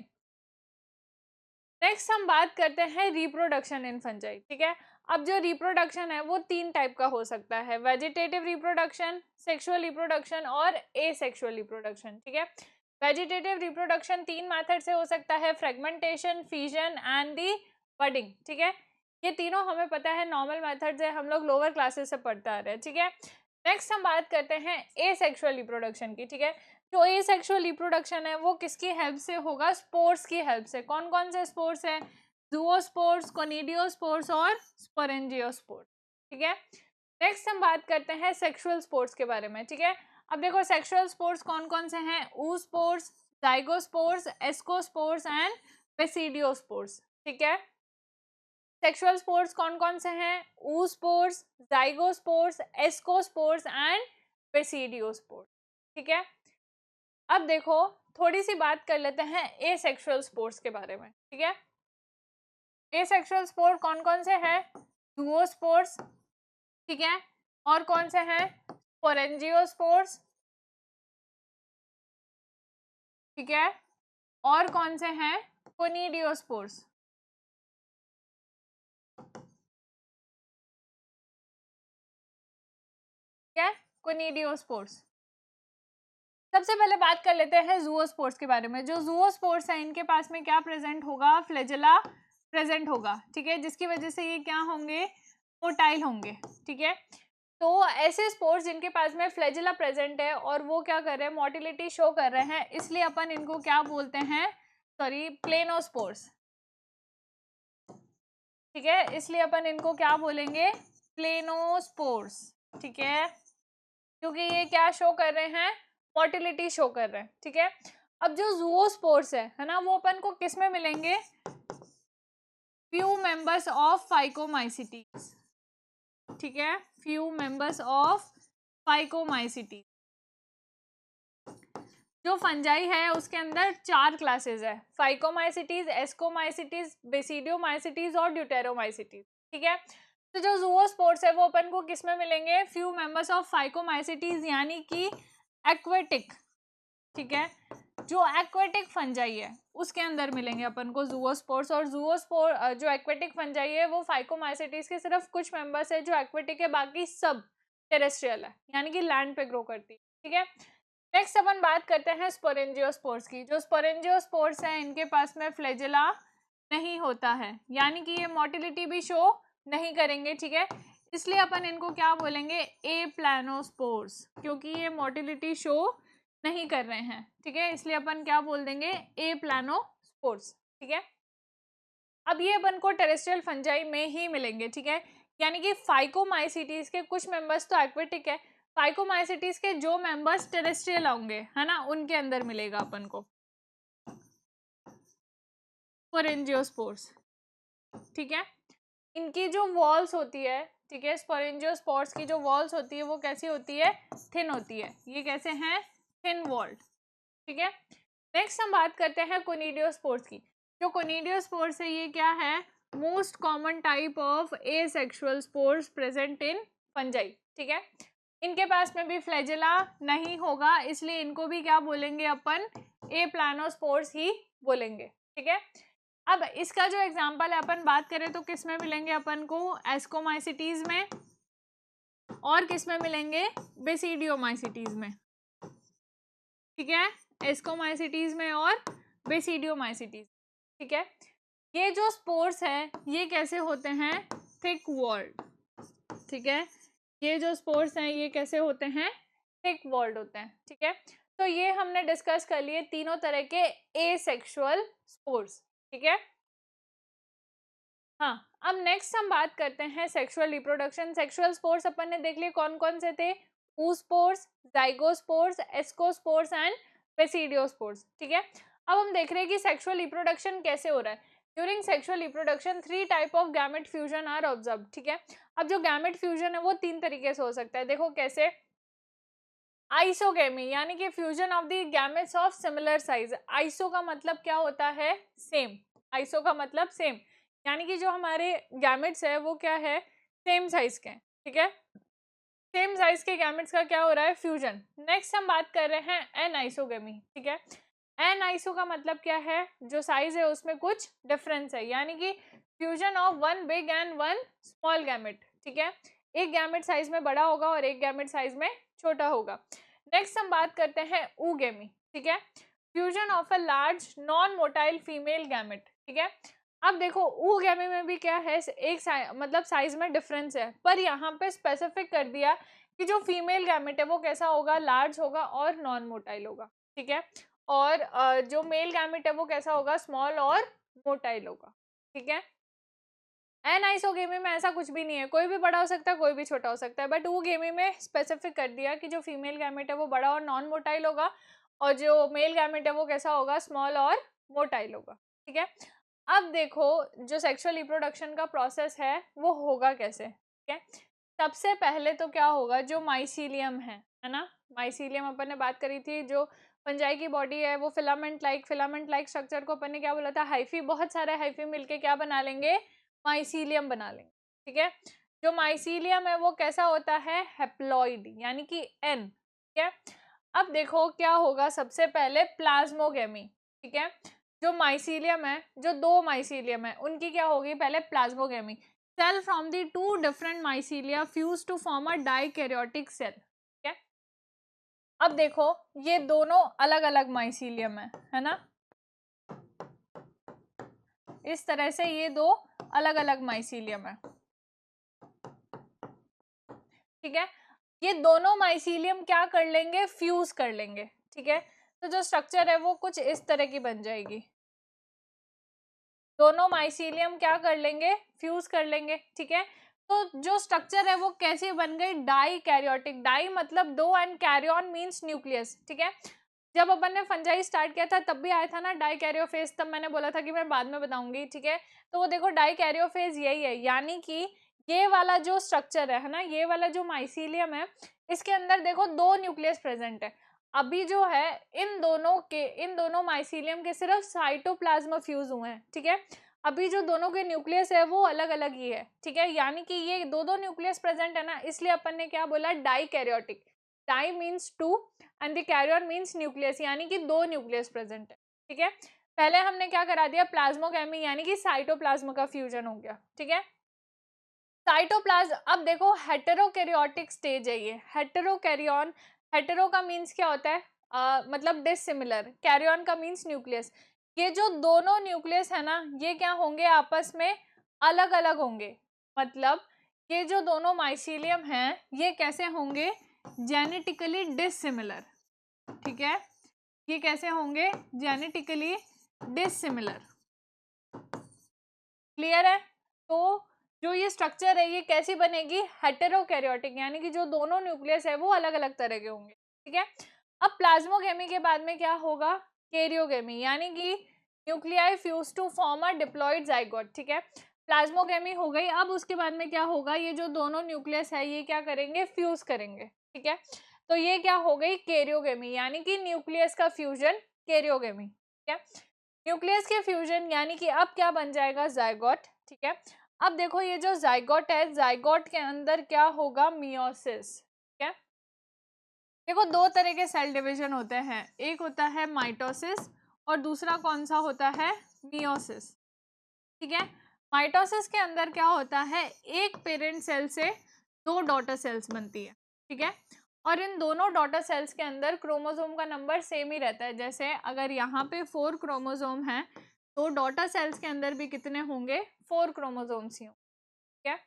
Next हम बात करते हैं रिप्रोडक्शन इन फंजाई, ठीक है। अब जो रिप्रोडक्शन है वो तीन टाइप का हो सकता है, वेजिटेटिव रिप्रोडक्शन, सेक्सुअल रिप्रोडक्शन और एसेक्सुअल रिप्रोडक्शन, ठीक है। वेजिटेटिव रिप्रोडक्शन तीन मेथड से हो सकता है, fragmentation, fission and the budding, ठीक है। ये तीनों हमें पता है नॉर्मल मेथड्स है, हम लोग लोअर क्लासेस से पढ़ते आ रहे हैं, ठीक है। नेक्स्ट हम बात करते हैं एसेक्सुअल रिप्रोडक्शन की, ठीक है। जो एसेक्सुअल रिप्रोडक्शन है वो किसकी हेल्प से होगा, स्पोर्स की हेल्प से। कौन कौन से स्पोर्स है, जूओस्पोर्स, कोनिडियोस्पोर्स और स्पोरेंजियोस्पोर्स, ठीक है। नेक्स्ट हम बात करते हैं सेक्सुअल स्पोर्ट्स के बारे में, ठीक है। अब देखो सेक्सुअल स्पोर्ट्स कौन कौन से हैं, ऊ sports, zygospores, ascospores and basidiospores, ठीक है। सेक्सुअल स्पोर्ट्स कौन कौन से हैं, ऊ sports, zygospores, ascospores and basidiospores, ठीक है। अब देखो थोड़ी सी बात कर लेते हैं ए सेक्सुअल स्पोर्ट्स के बारे में, ठीक है। ए सेक्सुअल स्पोर्ट कौन कौन से हैं, जुओस्पोर्ट्स, ठीक है, और कौन से हैं, स्पोरेंजियोस्पोर्स, ठीक है, और कौन से हैं, कोनिडियोस्पोर्स, ठीक है, कोनिडियोस्पोर्स। सबसे पहले बात कर लेते हैं जूओस्पोर्ट्स के बारे में। जो जूओस्पोर्ट्स है इनके पास में क्या प्रेजेंट होगा, फ्लैजेला प्रेजेंट होगा, ठीक है, जिसकी वजह से ये क्या होंगे, मोटाइल होंगे, ठीक है। तो ऐसे स्पोर्ट्स जिनके पास में फ्लैजेला प्रेजेंट है और वो क्या कर रहे हैं, मोटिलिटी शो कर रहे हैं, इसलिए अपन इनको क्या बोलते हैं, सॉरी, प्लेनोस्पोर्स, ठीक है, इसलिए अपन इनको क्या बोलेंगे, प्लेनोस्पोर्स, ठीक है, क्योंकि ये क्या शो कर रहे हैं, मोटिलिटी शो कर रहे हैं, ठीक है। अब जो जूओस्पोर्स है ना, वो अपन को किस में मिलेंगे, फ्यू मेंबर्स ऑफ फाइकोमाइसिटीज, ठीक है, फ्यू मेंबर्स ऑफ फाइकोमाइसिटीज। जो फंजाई है उसके अंदर 4 क्लासेस है, फाइकोमाइसिटीज, एस्कोमाइसिटीज, बेसिडियोमाइसिटीज और ड्यूटेरोमाइसिटीज, ठीक है। तो जो जूओस्पोर्स है वो अपन को किस में मिलेंगे, फ्यू मेंबर्स ऑफ फाइकोमाइसिटीज, यानी कि एक्वेटिक, ठीक है, जो एक्वेटिक फंजाई है उसके अंदर मिलेंगे अपन को जूओस्पोर्स। और जूओस्पोर जो एक्वेटिक फंजाई है वो फाइकोमाइसिटीज के सिर्फ कुछ मेंबर्स है जो एक्वेटिक है, बाकी सब टेरेस्ट्रियल है, यानी कि लैंड पे ग्रो करती है, ठीक है। नेक्स्ट अपन बात करते हैं स्पोरेंजियोस्पोर्स की। जो स्पोरेंजियोस्पोर्स हैं इनके पास में फ्लैजेला नहीं होता है, यानी कि ये मोटिलिटी भी शो नहीं करेंगे, ठीक है, इसलिए अपन इनको क्या बोलेंगे, ए प्लानोस्पोर्स, क्योंकि ये मोटिलिटी शो नहीं कर रहे हैं, ठीक है, इसलिए अपन क्या बोल देंगे, ए प्लानोस्पोर्स, ठीक है। अब ये अपन को टेरेस्ट्रियल फंजाई में ही मिलेंगे, ठीक है, यानी कि फाइकोमाइसिटीज के कुछ मेंबर्स तो एक्वेटिक है, फाइकोमाइसिटीज के जो मेंबर्स टेरेस्ट्रियल होंगे है ना, उनके अंदर मिलेगा अपन को स्पोरेंजियोस्पोर्स, ठीक है। इनकी जो वॉल्स होती है, ठीक है, स्पोरेंजियोस्पोर्स की जो वॉल्स होती है वो कैसी होती है, थिन होती है, ये कैसे हैं, थिन वॉल्ड, ठीक है। नेक्स्ट हम बात करते हैं कोनिडियोस्पोर्स की। जो कोनिडियोस्पोर्स है ये क्या है, most common type of asexual spores present in fungi, ठीक है। इनके पास में भी फ्लैजेला नहीं होगा, इसलिए इनको भी क्या बोलेंगे अपन, ए प्लानोस्पोर्स ही बोलेंगे, ठीक है। अब इसका जो एग्जांपल है अपन बात करें तो किस में मिलेंगे अपन को, एस्कोमाइसिटीज में, और किस में मिलेंगे, बेसिडियोमाइसिटीज में, ठीक है, एस्कोमाइसिटीज में और बेसिडियोमाइसिटीज, ठीक है। ये जो स्पोर्स है ये कैसे होते हैं, थिक वॉल्ड, ठीक है, ये जो स्पोर्स हैं ये कैसे होते हैं, थिक वॉल्ड होते हैं, ठीक है। तो ये हमने डिस्कस कर लिए तीनों तरह के एसेक्सुअल स्पोर्स, ठीक है। हाँ, अब नेक्स्ट हम बात करते हैं सेक्सुअल रिप्रोडक्शन। सेक्सुअल स्पोर्स अपन ने देख लिए कौन कौन से थे, oospores, zygospores, ascospores and basidiospores, ठीक है। अब हम देख रहे हैं कि सेक्सुअल रिप्रोडक्शन कैसे हो रहा है। During sexual reproduction 3 type of gamete fusion are observe, ठीक है। अब जो गैमेट फ्यूजन है वो 3 तरीके से हो सकता है, देखो कैसे, आइसोगेमी, यानी कि fusion of the gametes of similar size. Iso का मतलब क्या होता है, सेम, आइसो का मतलब सेम, यानी कि जो हमारे गैमेट्स है वो क्या है, सेम साइज के, ठीक है, सेम साइज के गैमेट्स का क्या हो रहा है, फ्यूजन। नेक्स्ट हम बात कर रहे हैं एनआइसोगेमी, ठीक है। एनआइसो का मतलब क्या है, जो साइज है उसमें कुछ डिफरेंस है, यानी कि fusion of 1 big and 1 small gamete, ठीक है, एक गैमेट साइज में बड़ा होगा और एक गैमेट साइज में छोटा होगा। नेक्स्ट हम बात करते हैं ऊगेमी, ठीक है, fusion of a large non motile female gamete, ठीक है। अब देखो ऊगेमी में भी क्या है, एक मतलब साइज में डिफरेंस है, पर यहाँ पे स्पेसिफिक कर दिया कि जो फीमेल गैमेट है वो कैसा होगा, लार्ज होगा और नॉन मोटाइल होगा, ठीक है, और जो मेल गैमेट है वो कैसा होगा, स्मॉल और मोटाइल होगा, ठीक है। एनाइसोगेमी में ऐसा कुछ भी नहीं है, कोई भी बड़ा हो सकता है, कोई भी छोटा हो सकता है, बट वो गेमी में स्पेसिफिक कर दिया कि जो फीमेल गैमेट है वो बड़ा और नॉन मोटाइल होगा, और जो मेल गैमेट है वो कैसा होगा, स्मॉल और मोटाइल होगा, ठीक है। अब देखो जो सेक्सुअल रिप्रोडक्शन का प्रोसेस है वो होगा कैसे, ठीक है। सबसे पहले तो क्या होगा, जो माइसीलियम है ना, माइसीलियम अपन ने बात करी थी, जो फंजाई की बॉडी है वो फिलामेंट लाइक स्ट्रक्चर को अपन ने क्या बोला था, हाइफी, बहुत सारे हाइफी मिलके क्या बना लेंगे, माइसीलियम बना लेंगे, ठीक है। जो माइसीलियम है वो कैसा होता है, हेप्लॉइड, यानी कि एन, ठीक है। अब देखो क्या होगा, सबसे पहले प्लाज्मोगेमी, ठीक है। जो माइसीलियम है, जो दो माइसीलियम है उनकी क्या होगी, पहले plasmogamy, cell from the two different mycelia fuse to form a dikaryotic cell, ठीक है। अब देखो ये दोनों अलग अलग माइसीलियम है ना, इस तरह से ये दो अलग अलग माइसीलियम है, ठीक है। ये दोनों माइसीलियम क्या कर लेंगे, फ्यूज कर लेंगे, ठीक है। तो जो स्ट्रक्चर है वो कुछ इस तरह की बन जाएगी, दोनों माइसीलियम क्या कर लेंगे, फ्यूज कर लेंगे, ठीक है। तो जो स्ट्रक्चर है वो कैसे बन गई, डाई कैरियोटिक, डाई मतलब दो एंड कैरियन मींस न्यूक्लियस, ठीक है। जब अपन ने फंजाई स्टार्ट किया था तब भी आया था ना डाई कैरियोफेज, तब मैंने बोला था कि मैं बाद में बताऊंगी, ठीक है। तो वो देखो डाई कैरियोफेज यही है, यानी कि ये वाला जो स्ट्रक्चर है ना, ये वाला जो माइसीलियम है, इसके अंदर देखो दो न्यूक्लियस प्रेजेंट है। अभी जो है इन दोनों माइसीलियम के सिर्फ साइटोप्लाज्म फ्यूज हुए हैं, ठीक है। अभी जो दोनों के न्यूक्लियस है वो अलग अलग ही है, ठीक है। यानी कि ये दो दो न्यूक्लियस प्रेजेंट है ना, इसलिए अपन ने क्या बोला, di karyotic, di means two and the karyon means nucleus, यानी कि दो न्यूक्लियस प्रेजेंट है, ठीक है। पहले हमने क्या करा दिया, प्लाज्मोगेमी यानी कि साइटोप्लाज्म का फ्यूजन हो गया, ठीक है। साइटोप्लाज्म, अब देखो हेटेरोकैरियोटिक स्टेज है ये, हेटेरोकैरियन, हेटेरो का मीन्स क्या होता है, मतलब डिसिमिलर, कैरियन का मीन्स न्यूक्लियस। ये जो दोनों न्यूक्लियस है ना, ये क्या होंगे, आपस में अलग अलग होंगे, मतलब ये जो दोनों माइसीलियम हैं ये कैसे होंगे, जेनेटिकली डिसिमिलर, ठीक है। ये कैसे होंगे, जेनेटिकली डिसिमिलर, क्लियर है। तो जो ये स्ट्रक्चर है ये कैसी बनेगी, हेटेरोकैरियोटिक, यानी कि जो दोनों न्यूक्लियस है वो अलग अलग तरह के होंगे, ठीक है। अब प्लाज्मोगेमी के बाद में क्या होगा, कैरियोगेमी, यानी कि nuclei fuse to form a diploid zygote, ठीक है। प्लाज्मोगेमी हो गई, अब उसके बाद में क्या होगा, ये जो दोनों न्यूक्लियस है ये क्या करेंगे, फ्यूज करेंगे, ठीक है। तो ये क्या हो गई, कैरियोगेमी, यानी कि न्यूक्लियस का फ्यूजन, कैरियोगेमी, ठीक है। न्यूक्लियस के फ्यूजन यानी कि अब क्या बन जाएगा, जाइगोट, ठीक है। अब देखो ये जो जाइगोट है, जाइगोट के अंदर क्या होगा, मियोसिस, ठीक है। देखो दो तरह के सेल डिवीजन होते हैं, एक होता है माइटोसिस और दूसरा कौन सा होता है, मियोसिस, ठीक है। माइटोसिस के अंदर क्या होता है, एक पेरेंट सेल से दो डॉटर सेल्स बनती है, ठीक है। और इन दोनों डॉटर सेल्स के अंदर क्रोमोसोम का नंबर सेम ही रहता है, जैसे अगर यहाँ पे 4 क्रोमोसोम हैं तो डॉटर सेल्स के अंदर भी कितने होंगे, 4 क्रोमोसोम्स ही होंगे, ठीक है।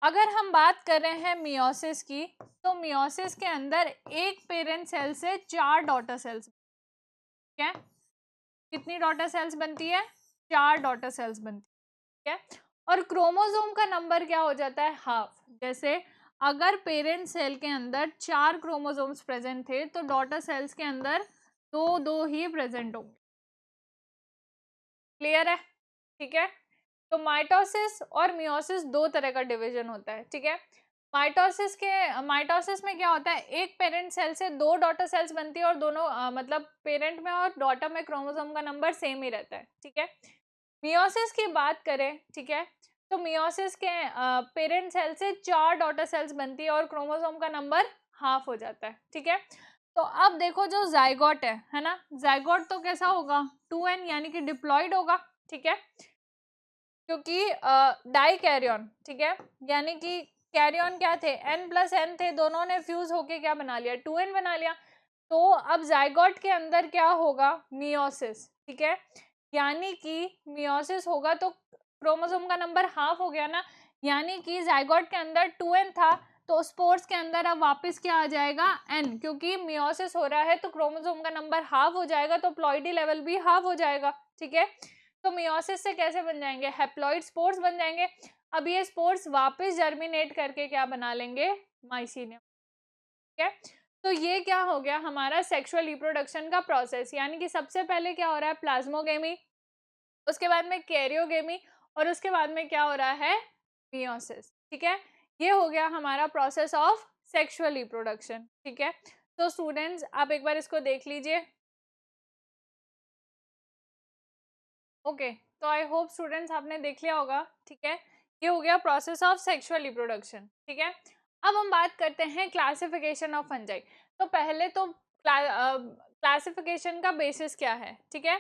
अगर हम बात कर रहे हैं मियोसिस की, तो मियोसिस के अंदर एक पेरेंट सेल से 4 डॉटर सेल्स, ठीक है। कितनी डॉटर सेल्स बनती है, 4 डॉटर सेल्स बनती है, ठीक है। और क्रोमोसोम का नंबर क्या हो जाता है, हाफ, जैसे अगर पेरेंट सेल के अंदर 4 क्रोमोसोम्स प्रेजेंट थे तो डॉटर सेल्स के अंदर दो दो ही प्रेजेंट होंगे, क्लियर है, ठीक है। तो माइटोसिस और मियोसिस दो तरह का डिवीजन होता है, ठीक है। माइटोसिस में क्या होता है, एक पेरेंट सेल से दो डॉटर सेल्स बनती है और दोनों मतलब पेरेंट में और डॉटर में क्रोमोसोम का नंबर सेम ही रहता है, ठीक है। मियोसिस की बात करें, ठीक है, तो मियोसिस के पेरेंट सेल से 4 डॉटर सेल्स बनती है और क्रोमोसोम का नंबर हाफ हो जाता है, ठीक है। तो अब देखो जो जाइगोट है ना, जाइगोट तो कैसा होगा, 2n यानी कि डिप्लॉइड होगा, ठीक है, क्योंकि डाई कैरियन, ठीक है, यानी कि कैरियन क्या थे, n+n थे, दोनों ने फ्यूज होके क्या बना लिया, 2n बना लिया। तो अब जाइगोट के अंदर क्या होगा, मियोसिस, ठीक है, यानी कि मियोसिस होगा तो क्रोमोसोम का नंबर हाफ हो गया ना, यानी कि जाइगोट के अंदर 2n था तो स्पोर्स के अंदर अब वापस क्या आ जाएगा, n, क्योंकि मियोसिस हो रहा है तो क्रोमोसोम का नंबर हाफ हो जाएगा तो प्लॉइडी लेवल भी हाफ हो जाएगा, ठीक है। तो मियोसिस से कैसे बन जाएंगे, हैप्लॉइड स्पोर्स बन जाएंगे। अब ये स्पोर्स वापस जर्मिनेट करके क्या बना लेंगे, माइसीलियम। ठीक है, तो ये क्या हो गया हमारा सेक्सुअल रिप्रोडक्शन का प्रोसेस, यानी कि सबसे पहले क्या हो रहा है, प्लाज्मोगेमी, उसके बाद में कैरियोगेमी, और उसके बाद में क्या हो रहा है, मियोसिस। ठीक है, ये हो गया हमारा प्रोसेस ऑफ सेक्सुअल रिप्रोडक्शन। ठीक है, तो स्टूडेंट्स आप एक बार इसको देख लीजिए। ओके, तो आई होप स्टूडेंट्स आपने देख लिया होगा। ठीक है, ये हो गया प्रोसेस ऑफ सेक्सुअल रिप्रोडक्शन। ठीक है, अब हम बात करते हैं क्लासिफिकेशन ऑफ फंजाई। तो पहले तो क्लासिफिकेशन का बेसिस क्या है। ठीक है,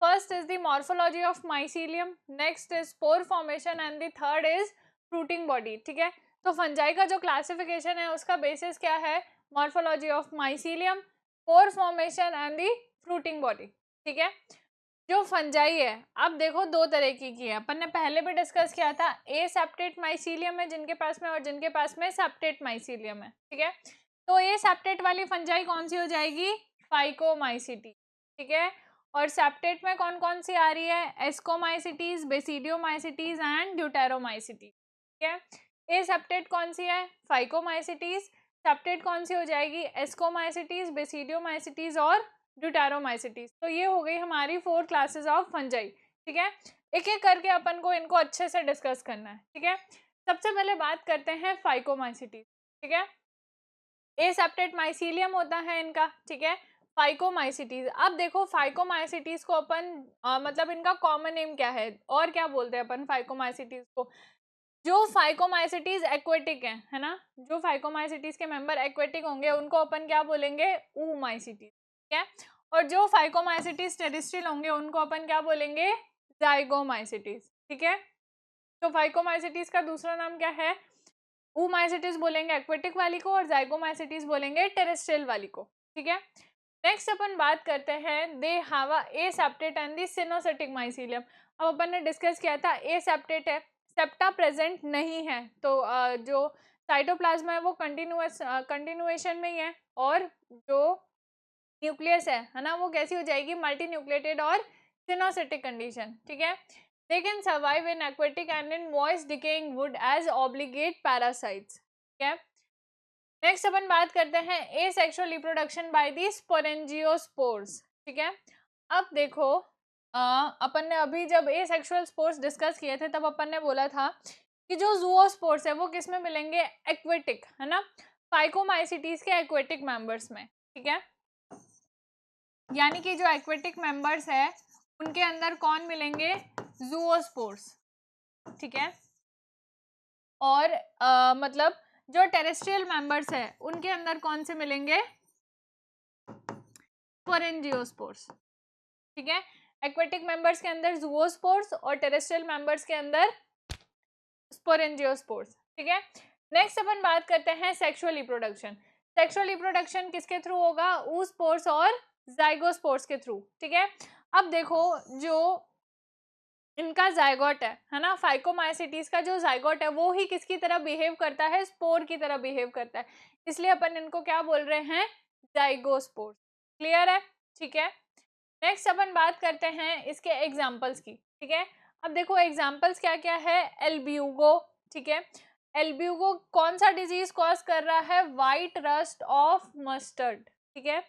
first is the morphology of mycelium, next is spore formation and the third is fruiting body. ठीक है, तो फंजाई का जो क्लासिफिकेशन है उसका बेसिस क्या है, morphology of mycelium, spore formation and the fruiting body. ठीक है, जो फंजाई है, अब देखो दो तरह की है, अपन ने पहले भी डिस्कस किया था, ए सेप्टेट माइसीलियम है जिनके पास में, और जिनके पास में सेप्टेट माइसीलियम है। ठीक है, तो ए सेप्टेट वाली फंजाई कौन सी हो जाएगी, फाइकोमाइसिटी। ठीक है, और सेप्टेट में कौन कौन सी आ रही है, एस्कोमाइसिटीज, बेसिडियोमाइसिटीज एंड ड्यूटेरोमाइसिटी। ठीक है, ए सेप्टेट कौन सी है, फाइकोमाइसिटीज, सेप्टेट कौन सी हो जाएगी, एस्कोमाइसिटीज, बेसिडियोमाइसिटीज और ड्यूटेरोमाइसिटीज। तो ये हो गई हमारी 4 क्लासेस ऑफ फंजाई। ठीक है, एक एक करके अपन को इनको अच्छे से डिस्कस करना है। ठीक है, सबसे पहले बात करते हैं फाइकोमाइसिटीज। ठीक है, ए सेप्टेट माइसीलियम होता है इनका। ठीक है, फाइकोमाइसिटीज, अब देखो फाइकोमाइसिटीज को अपन मतलब इनका कॉमन नेम क्या है और क्या बोलते हैं अपन फाइकोमाइसिटीज को, जो फाइकोमाइसिटीज एक्वेटिक है ना, जो फाइकोमाइसिटीज के मेंबर एक्वेटिक होंगे उनको अपन क्या बोलेंगे, ऊमाइसिटीज। ठीक है, और जो फाइकोमाइसिटीज टेरेस्ट्रियल होंगे उनको अपन क्या बोलेंगे, जाइगोमाइसिटीज। ठीक है, तो फाइकोमाइसिटीज का दूसरा नाम क्या है, ऊमाइसिटीज बोलेंगे एक्वेटिक वाली को, और जाइगोमाइसिटीज बोलेंगे टेरेस्ट्रियल वाली को। ठीक है, नेक्स्ट अपन बात करते हैं they have a aseptate and the coenocytic mycelium. अब अपन ने डिस्कस किया था ए सेप्टेट है, सेप्टा प्रेजेंट नहीं है, तो जो साइटोप्लाज्मा है वो कंटिन्यूएशन में ही है, और जो न्यूक्लियस है ना, वो कैसी हो जाएगी, मल्टी न्यूक्लिएटेड और सिनोसिटिक कंडीशन। ठीक है, they can survive in aquatic and in voice decaying wood as obligate parasites. ठीक है, नेक्स्ट अपन बात करते हैं asexual reproduction by the sporangiospores. ठीक है, अब देखो अपन ने अभी जब ए सेक्सुअल स्पोर्स डिस्कस किए थे तब अपन ने बोला था कि जो जूओस्पोर्स है वो किस में मिलेंगे, एक्वेटिक, है ना, फाइकोमाइसिटीज के एक्वेटिक मेंबर्स में। ठीक है, यानी कि जो एक्वेटिक मेंबर्स है उनके अंदर कौन मिलेंगे, जूओस्पोर्स। ठीक है, और मतलब जो टेरेस्ट्रियल मेंबर्स है उनके अंदर कौन से मिलेंगे, स्पोरेंजियोस्पोर्स। ठीक है, एक्वेटिक मेंबर्स के अंदर जूओस्पोर्स और टेरेस्ट्रियल मेंबर्स के अंदर स्पोरेंजियोस्पोर्स। ठीक है, नेक्स्ट अपन बात करते हैं सेक्सुअल रिप्रोडक्शन। सेक्सुअल रिप्रोडक्शन किसके थ्रू होगा, oospores और जाइगोस्पोर्स के थ्रू। ठीक है, अब देखो जो इनका जाइगोट है ना, फाइकोमाइसिटीज का जो जाइगोट है वो ही किसकी तरह बिहेव करता है, स्पोर की तरह बिहेव करता है, इसलिए अपन इनको क्या बोल रहे हैं, जाइगोस्पोर। क्लियर है। ठीक है, नेक्स्ट अपन बात करते हैं इसके एग्जाम्पल्स की। ठीक है, अब देखो एग्जाम्पल्स क्या क्या है, एल्ब्यूगो। ठीक है, एल्ब्यूगो कौन सा डिजीज कॉज कर रहा है, व्हाइट रस्ट ऑफ मस्टर्ड। ठीक है,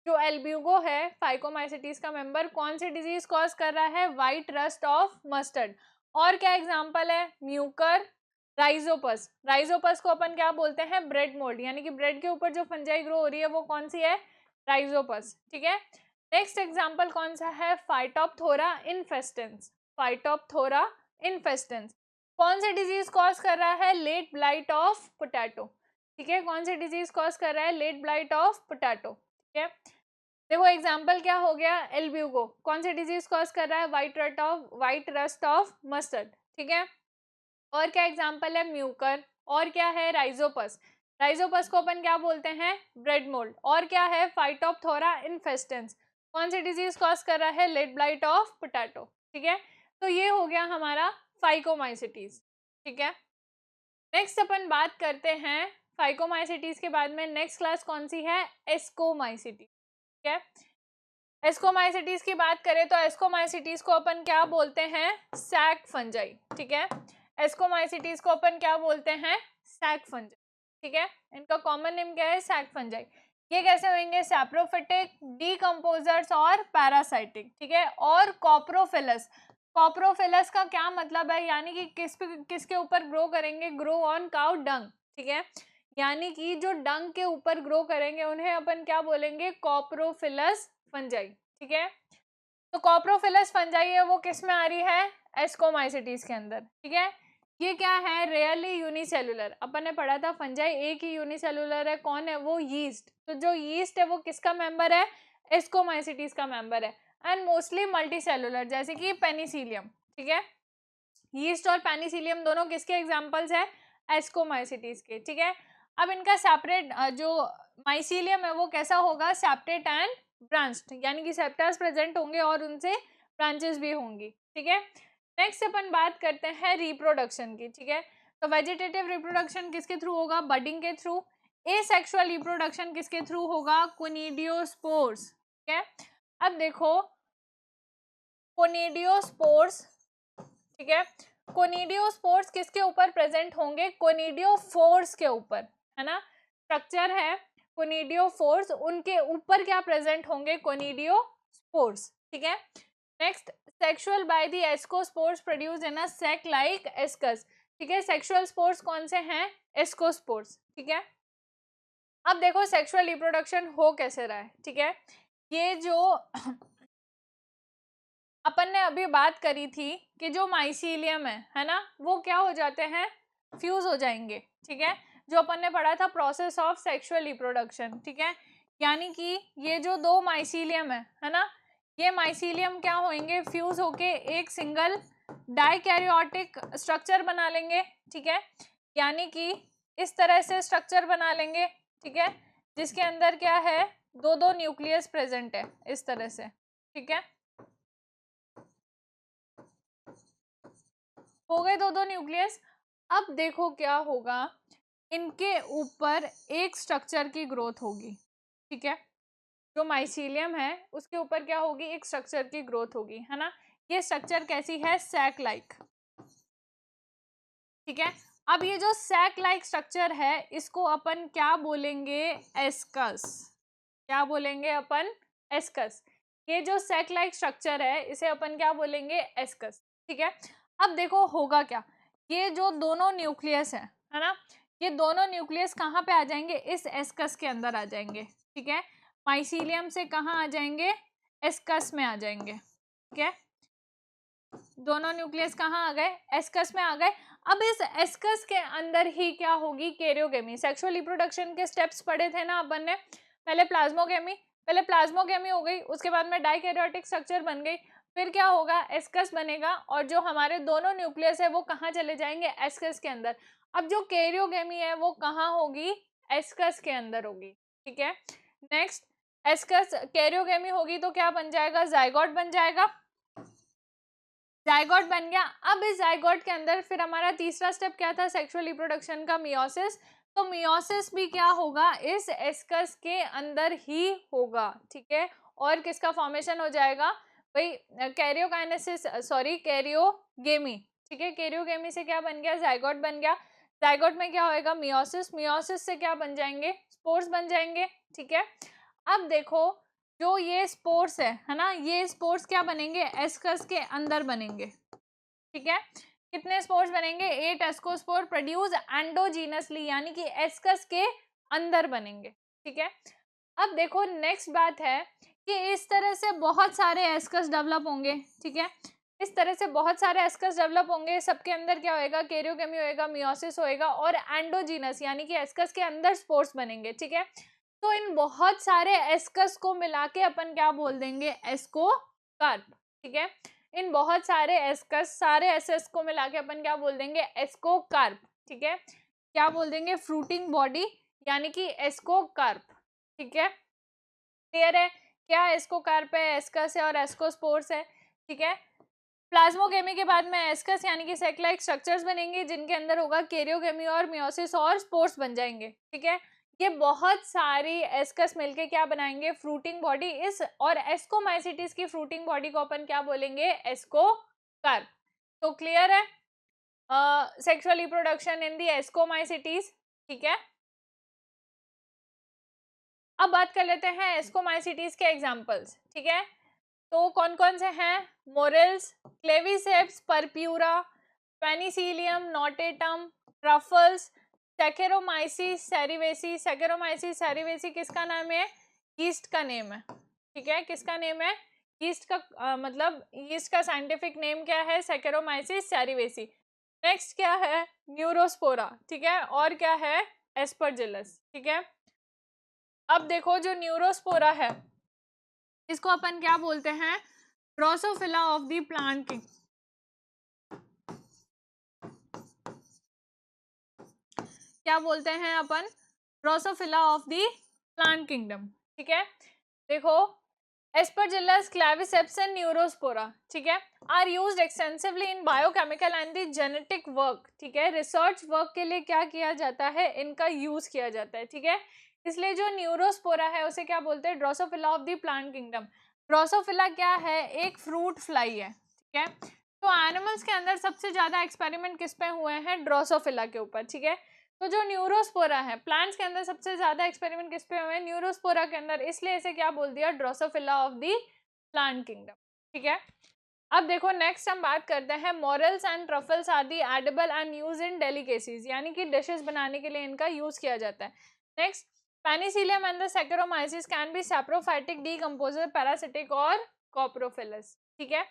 जो एल्ब्यूगो है फाइकोमाइसिटीज का मेंबर, कौन सी डिजीज कॉज कर रहा है, व्हाइट रस्ट ऑफ मस्टर्ड। और क्या एग्जांपल है, म्यूकर, राइजोपस। राइजोपस को अपन क्या बोलते हैं, ब्रेड मोल्ड, यानी कि ब्रेड के ऊपर जो फंजाई ग्रो हो रही है वो कौन सी है, राइजोपस। ठीक है, नेक्स्ट एग्जांपल कौन सा है, फाइटोप्थोरा इन्फेस्टेंस। फाइटोप्थोरा इन्फेस्टेंस कौन सी डिजीज कॉज कर रहा है, लेट ब्लाइट ऑफ पोटैटो। ठीक है, कौन सी डिजीज कॉज कर रहा है, लेट ब्लाइट ऑफ पोटैटो। ठीक है, देखो एग्जाम्पल क्या हो गया, एल्ब्यूगो कौन सी डिजीज कॉज कर रहा है, व्हाइट रस्ट ऑफ मस्टर्ड। ठीक है, और क्या एग्जाम्पल है, म्यूकर, और क्या है, राइजोपस। राइजोपस को अपन क्या बोलते हैं, ब्रेड मोल्ड, और क्या है, फाइटोप्थोरा इन्फेस्टेंस कौन सी डिजीज कॉज कर रहा है, लेट ब्लाइट ऑफ पोटैटो। ठीक है, तो ये हो गया हमारा फाइकोमाइसिटीज। ठीक है, नेक्स्ट अपन बात करते हैं फाइकोमाइसिटीज के बाद में नेक्स्ट क्लास कौन सी है, एस्कोमाइसिटी। ठीक है, एस्कोमाइसिटीज की बात करें तो एस्कोमाइसिटीज को अपन क्या बोलते हैं, सैक फंजाई, ठीक है। एस्कोमाइसिटीज को अपन क्या बोलते हैं, सैक फंजाई, ठीक है। इनका कॉमन नेम क्या है, सैक फंजाई। ये कैसे होंगे, सैप्रोफिटिक, डीकंपोजर्स और पैरासाइटिक, ठीक है। और कॉप्रोफिलस, कॉप्रोफिलस का क्या मतलब है, यानी कि किसके ऊपर ग्रो करेंगे, ग्रो ऑन काउ डंग, ठीक है। यानी कि जो डंग के ऊपर ग्रो करेंगे उन्हें अपन क्या बोलेंगे, कॉप्रोफिलस फंजाई, ठीक है। तो कॉप्रोफिलस फंजाई है वो किस में आ रही है, एस्कोमाइसिटीज के अंदर, ठीक है। ये क्या है, रेयरली यूनिसेलुलर, अपन ने पढ़ा था फंजाई एक ही यूनिसेलुलर है, कौन है वो, यीस्ट। तो जो यीस्ट है वो किसका मेंबर है, एस्कोमाइसिटीज का मेंबर है। एंड मोस्टली मल्टीसेलुलर, जैसे कि पेनिसिलियम, ठीक है। यीस्ट और पेनिसिलियम दोनों किसके एग्जांपल्स है, एस्कोमाइसिटीज के, ठीक है। अब इनका सेपरेट जो माइसीलियम है वो कैसा होगा, सेप्टेट एंड ब्रांच्ड, यानी कि सेप्टास प्रेजेंट होंगे और उनसे ब्रांचेस भी होंगी, ठीक है। नेक्स्ट अपन बात करते हैं रिप्रोडक्शन की, ठीक है। तो वेजिटेटिव रिप्रोडक्शन किसके थ्रू होगा, बडिंग के थ्रू। एसेक्सुअल रिप्रोडक्शन किसके थ्रू होगा, कोनिडियोस्पोर्स, ठीक है। अब देखो कोनिडियोस्पोर्स, ठीक है। कोनिडियोस्पोर्स किसके ऊपर प्रेजेंट होंगे, कोनिडियोफोर्स के ऊपर, है ना। स्ट्रक्चर है कोनिडियोफोर्स, उनके ऊपर क्या प्रेजेंट होंगे, कोनिडियोस्पोर्स, ठीक है। Next, sexual by the ascospores produce in a sac like ascus, ठीक है। सेक्सुअल स्पोर्स कौन से हैं, एस्कोस्पोर्स, ठीक है। अब देखो सेक्सुअल रिप्रोडक्शन हो कैसे रहा है, ठीक है। ये जो अपन ने अभी बात करी थी कि जो माइसीलियम है ना, वो क्या हो जाते हैं, फ्यूज हो जाएंगे, ठीक है। जो अपन ने पढ़ा था प्रोसेस ऑफ सेक्सुअल रिप्रोडक्शन, ठीक है। यानी कि ये जो दो माइसीलियम है ना, ये माइसीलियम क्या होंगे, फ्यूज होके एक सिंगल डाइकैरियोटिक स्ट्रक्चर बना लेंगे, ठीक है। यानी कि इस तरह से स्ट्रक्चर बना लेंगे, ठीक है, जिसके अंदर क्या है, दो दो न्यूक्लियस प्रेजेंट है, इस तरह से, ठीक है। हो गए दो दो न्यूक्लियस। अब देखो क्या होगा, इनके ऊपर एक स्ट्रक्चर की ग्रोथ होगी, ठीक है। जो माइसीलियम है उसके ऊपर क्या होगी, एक स्ट्रक्चर की ग्रोथ होगी, है ना। ये स्ट्रक्चर कैसी है, सैक लाइक, ठीक है। अब ये जो सैक लाइक स्ट्रक्चर है इसको अपन क्या बोलेंगे, एस्कस, क्या बोलेंगे अपन, एस्कस। ये जो सैक लाइक स्ट्रक्चर है इसे अपन क्या बोलेंगे, एस्कस, ठीक है। अब देखो होगा क्या, ये जो दोनों न्यूक्लियस है ना, ये दोनों न्यूक्लियस कहाँ पे आ जाएंगे, इस एस्कस के अंदर आ जाएंगे, ठीक है। माइसीलियम से कहाँ आ जाएंगे, एस्कस में आ जाएंगे, ठीक है। दोनों न्यूक्लियस कहाँ आ गए, एस्कस में आ गए। अब इस एस्कस के अंदर ही क्या होगी, कैरियोगेमी। सेक्सुअल रिप्रोडक्शन के स्टेप्स पढ़े थे ना अपन ने, पहले प्लाज्मोगेमी हो गई, उसके बाद में डाइकैरियोटिक स्ट्रक्चर बन गई, फिर क्या होगा, एस्कस बनेगा, और जो हमारे दोनों न्यूक्लियस है वो कहाँ चले जाएंगे, एस्कस के अंदर। अब जो कैरियोगेमी है वो कहाँ होगी, एस्कस के अंदर होगी, ठीक है। नेक्स्ट, एस्कस कैरियोगेमी होगी तो क्या बन जाएगा, जाइगोट बन जाएगा, जाइगोट बन गया। अब इस जाइगोट के अंदर फिर हमारा तीसरा स्टेप क्या था, सेक्सुअल रिप्रोडक्शन का, मियोसिस। तो मियोसिस भी क्या होगा, इस एस्कस के अंदर ही होगा, ठीक है। और किसका फॉर्मेशन हो जाएगा, भाई कैरियोकाइनेसिस, सॉरी कैरियोगेमी, ठीक है। कैरियोगेमी से क्या बन गया, जाइगोट बन गया। जाइगोट में क्या होएगा, मियोसिस, मियोसिस से क्या बन जाएंगे, स्पोर्स बन जाएंगे, ठीक है। अब देखो जो ये स्पोर्स है ना, ये स्पोर्स क्या बनेंगे, एस्कस के अंदर बनेंगे, ठीक है। कितने स्पोर्स बनेंगे, 8 एस्कोस्पोर प्रोड्यूस एंडोजीनसली, यानी कि एस्कस के अंदर बनेंगे, ठीक है। अब देखो नेक्स्ट बात है कि इस तरह से बहुत सारे एस्कस डेवलप होंगे, ठीक है। इस तरह से बहुत सारे एस्कस डेवलप होंगे, सबके अंदर क्या होएगा, कैरियोगेमी होएगा, मियोसिस होएगा, और एंडोजीनस यानी कि एस्कस के अंदर स्पोर्स बनेंगे, ठीक है। तो इन बहुत सारे एस्कस को मिला के अपन क्या बोल देंगे, एस्कोकार्प, ठीक है। इन बहुत सारे एस्कस, सारे एसेस को मिला के अपन क्या बोल देंगे, एस्कोकार्प, ठीक है। क्या बोल देंगे, फ्रूटिंग बॉडी, यानी कि एस्कोकार्प, ठीक है। क्लियर है, क्या एस्कोकार्प है, एस्कस है और एस्कोस्पोर्स है, ठीक है। प्लाज्मोगेमी के बाद में एस्कस यानी कि सेक लाइक स्ट्रक्चर्स बनेंगे जिनके अंदर होगा कैरियोगेमी और मियोसिस और स्पोर्स बन जाएंगे, ठीक है। ये बहुत सारी एस्कस मिलके क्या बनाएंगे, फ्रूटिंग बॉडी। इस और एस्कोमाइसिटीज की फ्रूटिंग बॉडी को अपन क्या बोलेंगे, एस्कोकार्प। तो क्लियर है, sexual reproduction in the ascomycetes, ठीक है। अब बात कर लेते हैं एस्कोमाइसिटीज के एग्जांपल्स, ठीक है। तो कौन कौन से हैं, morels, Claviceps purpurea, Penicillium notatum, truffles, Saccharomyces cerevisiae. Saccharomyces cerevisiae किसका नाम है, यीस्ट का नेम है, ठीक है। किसका नेम है, यीस्ट का मतलब यीस्ट का साइंटिफिक नेम क्या है, सैकेरोमाइसिस सेरिवेसी। नेक्स्ट क्या है, न्यूरोस्पोरा, ठीक है। और क्या है, एस्परजिलस, ठीक है। अब देखो जो न्यूरोस्पोरा है इसको अपन क्या बोलते हैं, Drosophila of the plant king, क्या बोलते हैं अपन, Drosophila of the plant kingdom, ठीक है। देखो एस्परजिलस, क्लेविसेप्स एंड न्यूरोस्पोरा, ठीक है, are used extensively in biochemical and the genetic work, ठीक है। रिसर्च वर्क के लिए क्या किया जाता है, इनका यूज किया जाता है, ठीक है। इसलिए जो न्यूरोस्पोरा है उसे क्या बोलते हैं, Drosophila of the plant kingdom. Drosophila क्या है, एक फ्रूट फ्लाई है, ठीक है। तो एनिमल्स के अंदर सबसे ज्यादा एक्सपेरिमेंट किस पे हुए हैं, ड्रोसोफिला के ऊपर, ठीक है। तो जो न्यूरोस्पोरा है, प्लांट्स के अंदर सबसे ज्यादा एक्सपेरिमेंट किस पे हुए हैं, न्यूरोस्पोरा के अंदर, इसलिए इसे क्या बोल दिया, Drosophila of the plant kingdom, ठीक है। अब देखो नेक्स्ट हम बात करते हैं, morels and truffles are the edible and use in delicacies, यानी कि डिशेस बनाने के लिए इनका यूज किया जाता है। Next, Penicillium and the Saccharomyces can be saprophytic, decomposer, parasitic और कॉप्रोफिलस, ठीक है।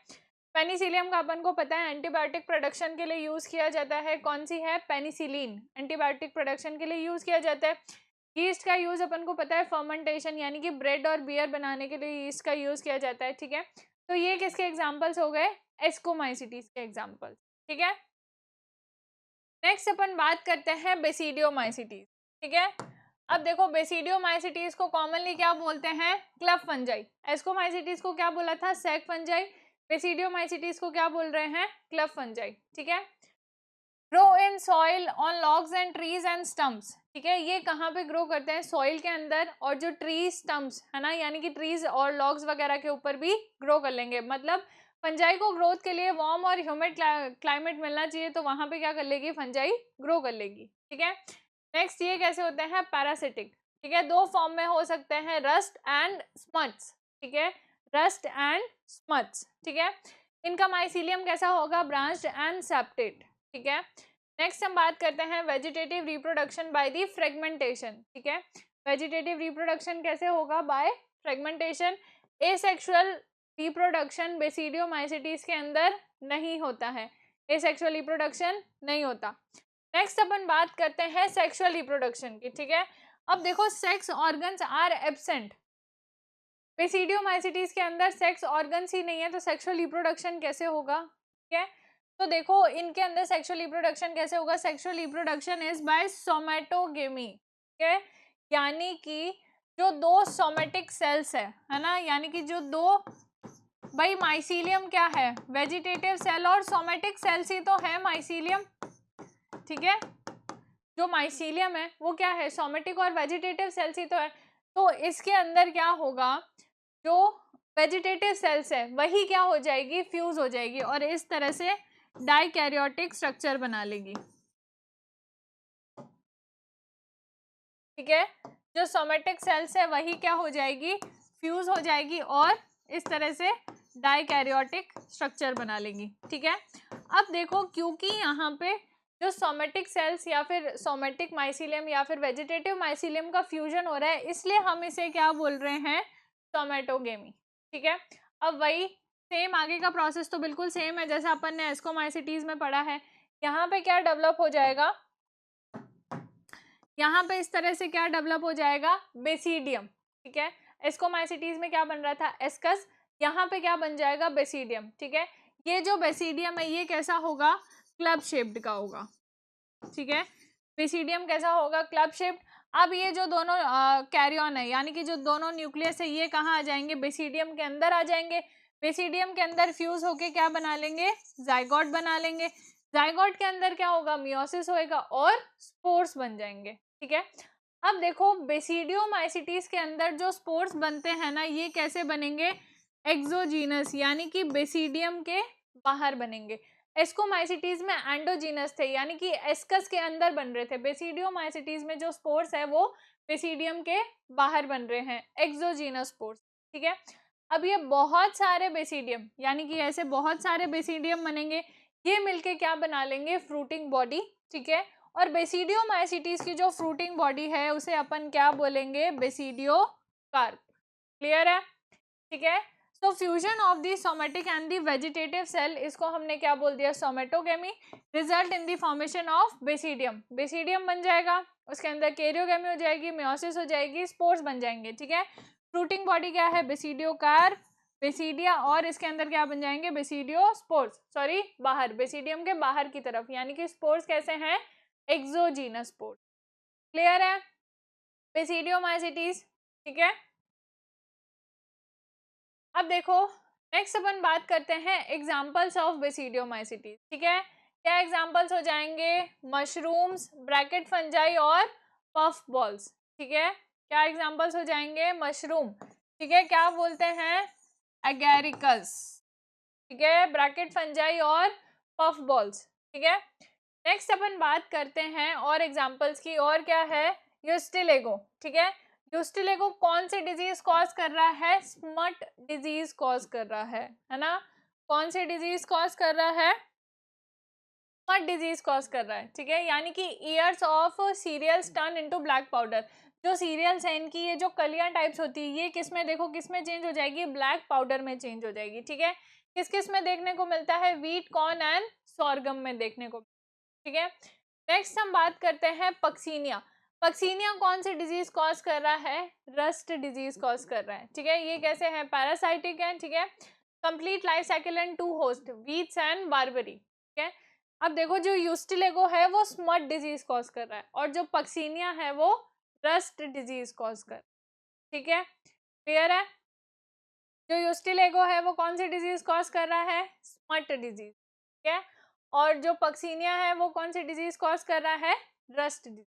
पेनिसिलियम का अपन को पता है एंटीबायोटिक प्रोडक्शन के लिए यूज किया जाता है, कौन सी है, पेनिसिलिन, एंटीबायोटिक प्रोडक्शन के लिए यूज किया जाता है। यीस्ट का यूज अपन को पता है फर्मेंटेशन, यानी कि ब्रेड और बियर बनाने के लिए यीस्ट का यूज किया जाता है, ठीक है। तो ये किसके एग्जाम्पल्स हो गए, एस्कोमाइसिटीज के एग्जाम्पल, ठीक है। नेक्स्ट अपन बात करते हैं बेसिडियोमाइसिटीज, ठीक है। अब देखो बेसिडियोमाइसिटीज को कॉमनली क्या बोलते हैं, क्लब फंजाई। एस्कोमाइसिटीज को क्या बोला था, सैक फंजाई। बेसिडियोमाइसिटीज को क्या बोल रहे हैं, क्लब फंजाई, ठीक है। Grow in soil on logs and trees and stumps, ठीक है। ये कहाँ पे ग्रो करते हैं, सॉइल के अंदर, और जो ट्री स्टम्प्स है ना, यानी कि ट्रीज और लॉग्स वगैरह के ऊपर भी ग्रो कर लेंगे। मतलब फंजाई को ग्रोथ के लिए वार्म और ह्यूमिड क्लाइमेट मिलना चाहिए, तो वहां पे क्या कर लेगी, फंजाई ग्रो कर लेगी, ठीक है। नेक्स्ट, ये कैसे होते हैं, पैरासिटिक, ठीक है। दो फॉर्म में हो सकते हैं, रस्ट एंड स्मट्स, ठीक है, रस्ट एंड स्मट्स, ठीक है। इनका माइसीलियम कैसा होगा, ब्रांच्ड एंड सेप्टेट, ठीक है। नेक्स्ट हम बात करते हैं vegetative reproduction by the fragmentation, ठीक है। वेजिटेटिव रिप्रोडक्शन कैसे होगा, by fragmentation. Asexual reproduction basidiomycetes के अंदर नहीं होता है, एसेक्सुअल रिप्रोडक्शन नहीं होता। नेक्स्ट अपन बात करते हैं सेक्सुअल रिप्रोडक्शन की, ठीक है। अब देखो sex organs are absent, basidiomycetes के अंदर सेक्स ऑर्गन्स ही नहीं है, तो सेक्सुअल रिप्रोडक्शन कैसे होगा, ठीक है। तो देखो इनके अंदर सेक्सुअल रिप्रोडक्शन कैसे होगा, sexual reproduction is by somatogamy, ठीक है। यानी कि जो दो सोमेटिक सेल्स है ना, यानी कि जो दो, भाई माइसीलियम क्या है, वेजिटेटिव सेल और सोमेटिक सेल्स ही तो है माइसीलियम, ठीक है। जो माइसीलियम है वो क्या है, सोमेटिक और वेजिटेटिव सेल्स ही तो है। तो इसके अंदर क्या होगा, जो वेजिटेटिव सेल्स है वही क्या हो जाएगी, फ्यूज हो जाएगी, और इस तरह से डाइकैरियोटिक स्ट्रक्चर बना लेगी, ठीक है। जो सोमेटिक सेल्स है वही क्या हो जाएगी, फ्यूज हो जाएगी, और इस तरह से डाइकैरियोटिक स्ट्रक्चर बना लेगी, ठीक है। अब देखो क्योंकि यहाँ पे जो सोमेटिक सेल्स या फिर सोमेटिक माइसीलियम या फिर वेजिटेटिव माइसीलियम का फ्यूजन हो रहा है, इसलिए हम इसे क्या बोल रहे हैं, सोमेटोगेमी, ठीक है। अब वही सेम आगे का प्रोसेस तो बिल्कुल सेम है जैसा अपन ने एस्कोमाइसिटीज में पढ़ा है। यहाँ पे क्या डेवलप हो जाएगा, यहाँ पे इस तरह से क्या डेवलप हो जाएगा, बेसिडियम, ठीक है। एस्कोमाइसिटीज में क्या बन रहा था, एस्कस, यहाँ पे क्या बन जाएगा, बेसिडियम, ठीक है। ये जो बेसिडियम है ये कैसा होगा, क्लब शेप्ड का होगा, ठीक है। बेसिडियम कैसा होगा, क्लब शेप्ड। अब ये जो दोनों कैरियन है, यानी कि जो दोनों न्यूक्लियस है, ये कहाँ आ जाएंगे, बेसिडियम के अंदर आ जाएंगे। बेसिडियम के अंदर फ्यूज होके क्या बना लेंगे, जाइगोट बना लेंगे। जाइगोट के अंदर क्या होगा, मियोसिस होएगा और स्पोर्स बन जाएंगे, ठीक है। अब देखो बेसिडियोमाइसिटीज के अंदर जो स्पोर्स बनते हैं ना, ये कैसे बनेंगे, एक्सोजीनस, यानी कि बेसिडियम के बाहर बनेंगे। एस्कोमाइसिटीज में एंडोजीनस थे, यानी कि एस्कस के अंदर बन रहे थे। बेसिडियोमाइसिटीज में जो स्पोर्स है वो बेसिडियम के बाहर बन रहे हैं, एक्सोजीनस स्पोर्स, ठीक है। अब ये बहुत सारे बेसिडियम, यानी कि ऐसे बहुत सारे बेसिडियम बनेंगे, ये मिलके क्या बना लेंगे, फ्रूटिंग बॉडी, ठीक है। और बेसिडियोमाइसिटीज की जो फ्रूटिंग बॉडी है उसे अपन क्या बोलेंगे, बेसिडियोकार्प। क्लियर है, ठीक है। So fusion of the somatic and the vegetative cell, इसको हमने क्या बोल दिया, somatogamy, result in the formation of basidium. Basidium बन जाएगा, उसके अंदर कैरियोगेमी हो जाएगी, मेयोसिस हो जाएगी, स्पोर्स बन जाएंगे, ठीक है। फ्रूटिंग बॉडी क्या है, बेसिडियोकार्प, बेसिडिया, और इसके अंदर क्या बन जाएंगे, बेसिडियो स्पोर्स, सॉरी बाहर, बेसिडियम के बाहर की तरफ, यानी कि स्पोर्स कैसे हैं, एक्सोजीनस स्पोर्स। क्लियर है, बेसिडियोमाइसिटीज, ठीक है। अब देखो नेक्स्ट अपन बात करते हैं एग्जांपल्स ऑफ बेसिडियोमाइसिटीज, ठीक है। क्या एग्जांपल्स हो जाएंगे, मशरूम्स, ब्रैकेट फंजाई और पफ बॉल्स, ठीक है। क्या एग्जांपल्स हो जाएंगे, मशरूम, ठीक है, क्या बोलते हैं, एगेरिकस, ठीक है, ब्रैकेट फंजाई और पफ बॉल्स, ठीक है। नेक्स्ट अपन बात करते हैं और एग्जांपल्स की, और क्या है, यूस्टिलेगो, ठीक है। यूस्टिलेगो कौन सी डिजीज कॉज कर रहा है, स्मट डिजीज कॉज कर रहा है ना। कौन सी डिजीज कॉज कर रहा है, स्मट डिजीज कॉज कर रहा है, ठीक है। यानी कि ears of cereals turn into black powder, जो सीरियल्स हैं इनकी ये जो कलियां टाइप्स होती है, ये किस में, देखो किस में चेंज हो जाएगी, ब्लैक पाउडर में चेंज हो जाएगी, ठीक है। किस किस में देखने को मिलता है, व्हीट, कॉर्न एंड सॉर्गम में देखने को, ठीक है। नेक्स्ट हम बात करते हैं पक्सीनिया। पक्सीनिया कौन सी डिजीज कॉज कर रहा है, रस्ट डिजीज कॉज कर रहा है, ठीक है। ये कैसे है, पैरासाइटिक है, ठीक है। Complete life cycle and two host, wheats and barberry, ठीक है। अब देखो जो यूस्टिलेगो है वो स्मट डिजीज कॉज कर रहा है, और जो पक्सीनिया है वो रस्ट डिजीज कॉज कर रहा है, ठीक है। क्लियर है, जो यूस्टिलेगो है वो कौन सी डिजीज कॉज कर रहा है, स्मट डिजीज, ठीक है। और जो पक्सीनिया है वो कौन सी डिजीज कॉज कर रहा है, रस्ट डिजीज।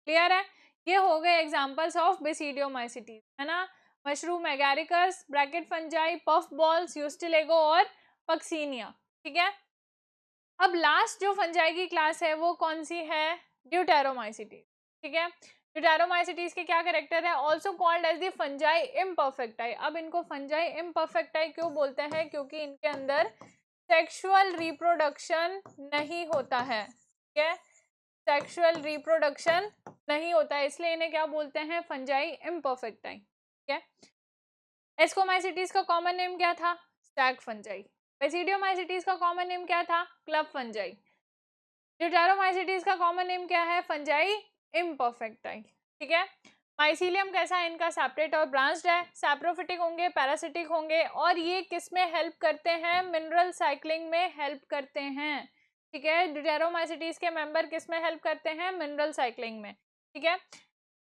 क्लियर है, ये हो गए एग्जांपल्स ऑफ बेसिडियोमाइसिटीज, है ना। Mushroom, Agaricus, bracket fungi, puff balls, Ustilago और पक्सीनिया, ठीक है। अब लास्ट जो फंजाई की क्लास है वो कौन सी है, ड्यूटेरोमाइसिटीज, ठीक है। ड्यूटेरोमाइसिटीज के क्या कैरेक्टर है, also called as the fungi imperfecti. अब इनको फंजाई इम्परफेक्टाई क्यों बोलते हैं, क्योंकि इनके अंदर सेक्सुअल रिप्रोडक्शन नहीं होता है, ठीक है। सेक्सुअल रिप्रोडक्शन नहीं होता है, इसलिए इन्हें क्या बोलते हैं, फंजाई इम्परफेक्टाई, ठीक है। एस्कोमाइसिटीज का कॉमन नेम क्या था, स्टैग फंजाई। बेसिडियोमाइसिटीज का कॉमन नेम क्या था, क्लब फंजाई। ड्यूटेरोमाइसिटीज का कॉमन नेम क्या है, फंजाई इम्परफेक्टाई, ठीक है। माइसीलियम कैसा है, इनका सेपरेट और ब्रांच्ड है, सैप्रोफिटिक होंगे, पैरासिटिक होंगे, और ये किस में हेल्प करते हैं, मिनरल साइक्लिंग में हेल्प करते हैं, ठीक है। ड्यूटेरोमाइसिटीज के मेंबर किस में हेल्प करते हैं, मिनरल साइक्लिंग में, ठीक है।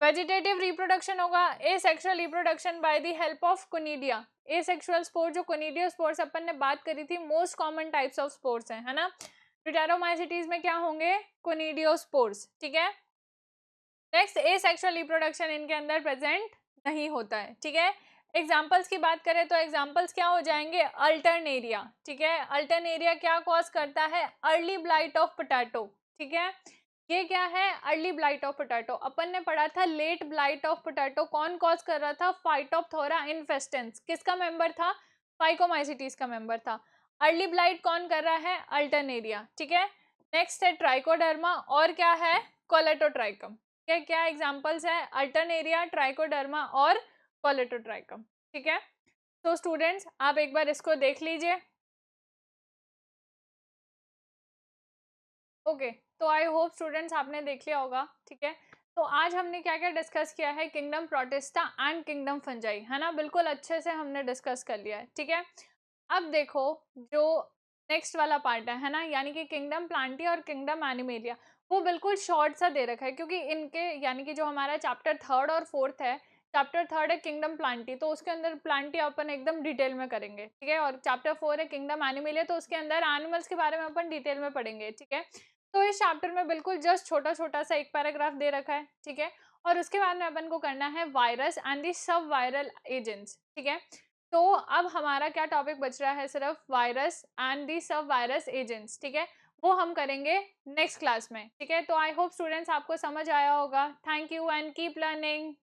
वेजिटेटिव रिप्रोडक्शन होगा, asexual reproduction by the help of conidia. Asexual spore, जो कोनिडियो स्पोर्स अपन ने बात करी थी, most common types of spores है ना। ड्यूटेरोमाइसिटीज में क्या होंगे, कोनिडियोस्पोर्स, ठीक है। नेक्स्ट, एसेक्सुअल रिप्रोडक्शन इनके अंदर प्रेजेंट नहीं होता है, ठीक है। एग्जाम्पल्स की बात करें तो एग्जाम्पल्स क्या हो जाएंगे, अल्टरनेरिया, ठीक है। अल्टरनेरिया क्या कॉज करता है, अर्ली ब्लाइट ऑफ पोटैटो, ठीक है। ये क्या है, अर्ली ब्लाइट ऑफ पोटैटो। अपन ने पढ़ा था लेट ब्लाइट ऑफ पोटैटो कौन कॉज कर रहा था, फाइटोप्थोरा इन्फेस्टेंस, किसका मेंबर था, फाइकोमाइसिटीज का मेंबर था। अर्ली ब्लाइट कौन कर रहा है, अल्टरनेरिया, ठीक है। नेक्स्ट है ट्राइकोडर्मा, और क्या है, कोलेटोट्राइकम। क्या क्या एग्जांपल्स है, अल्टरनेरिया, ट्राइकोडर्मा और कोलेटोट्राइकम, ठीक है। तो स्टूडेंट्स आप एक बार इसको देख लीजिए, ओके। तो आई होप स्टूडेंट्स आपने देख लिया होगा, ठीक है। तो आज हमने क्या क्या डिस्कस किया है, kingdom protista and kingdom fungi, है ना, बिल्कुल अच्छे से हमने डिस्कस कर लिया है, ठीक है। अब देखो जो नेक्स्ट वाला पार्ट है ना, यानी कि किंगडम प्लांटी और किंगडम एनिमेलिया, वो बिल्कुल शॉर्ट सा दे रखा है, क्योंकि इनके यानी कि जो हमारा चैप्टर थर्ड और फोर्थ है, चैप्टर थर्ड है किंगडम प्लांटी, तो उसके अंदर प्लांटी अपन एकदम डिटेल में करेंगे, ठीक है। और चैप्टर फोर है किंगडम एनिमेलिया, तो उसके अंदर एनिमल्स के बारे में अपन डिटेल में पढ़ेंगे, ठीक है। तो इस चैप्टर में बिल्कुल जस्ट छोटा छोटा सा एक पैराग्राफ दे रखा है, ठीक है। और उसके बाद में अपन को करना है वायरस एंड दी सब वायरल एजेंट्स, ठीक है। तो अब हमारा क्या टॉपिक बच रहा है, सिर्फ वायरस एंड दी सब वायरस एजेंट्स, ठीक है। वो हम करेंगे नेक्स्ट क्लास में, ठीक है। तो आई होप स्टूडेंट्स आपको समझ आया होगा। Thank you and keep learning.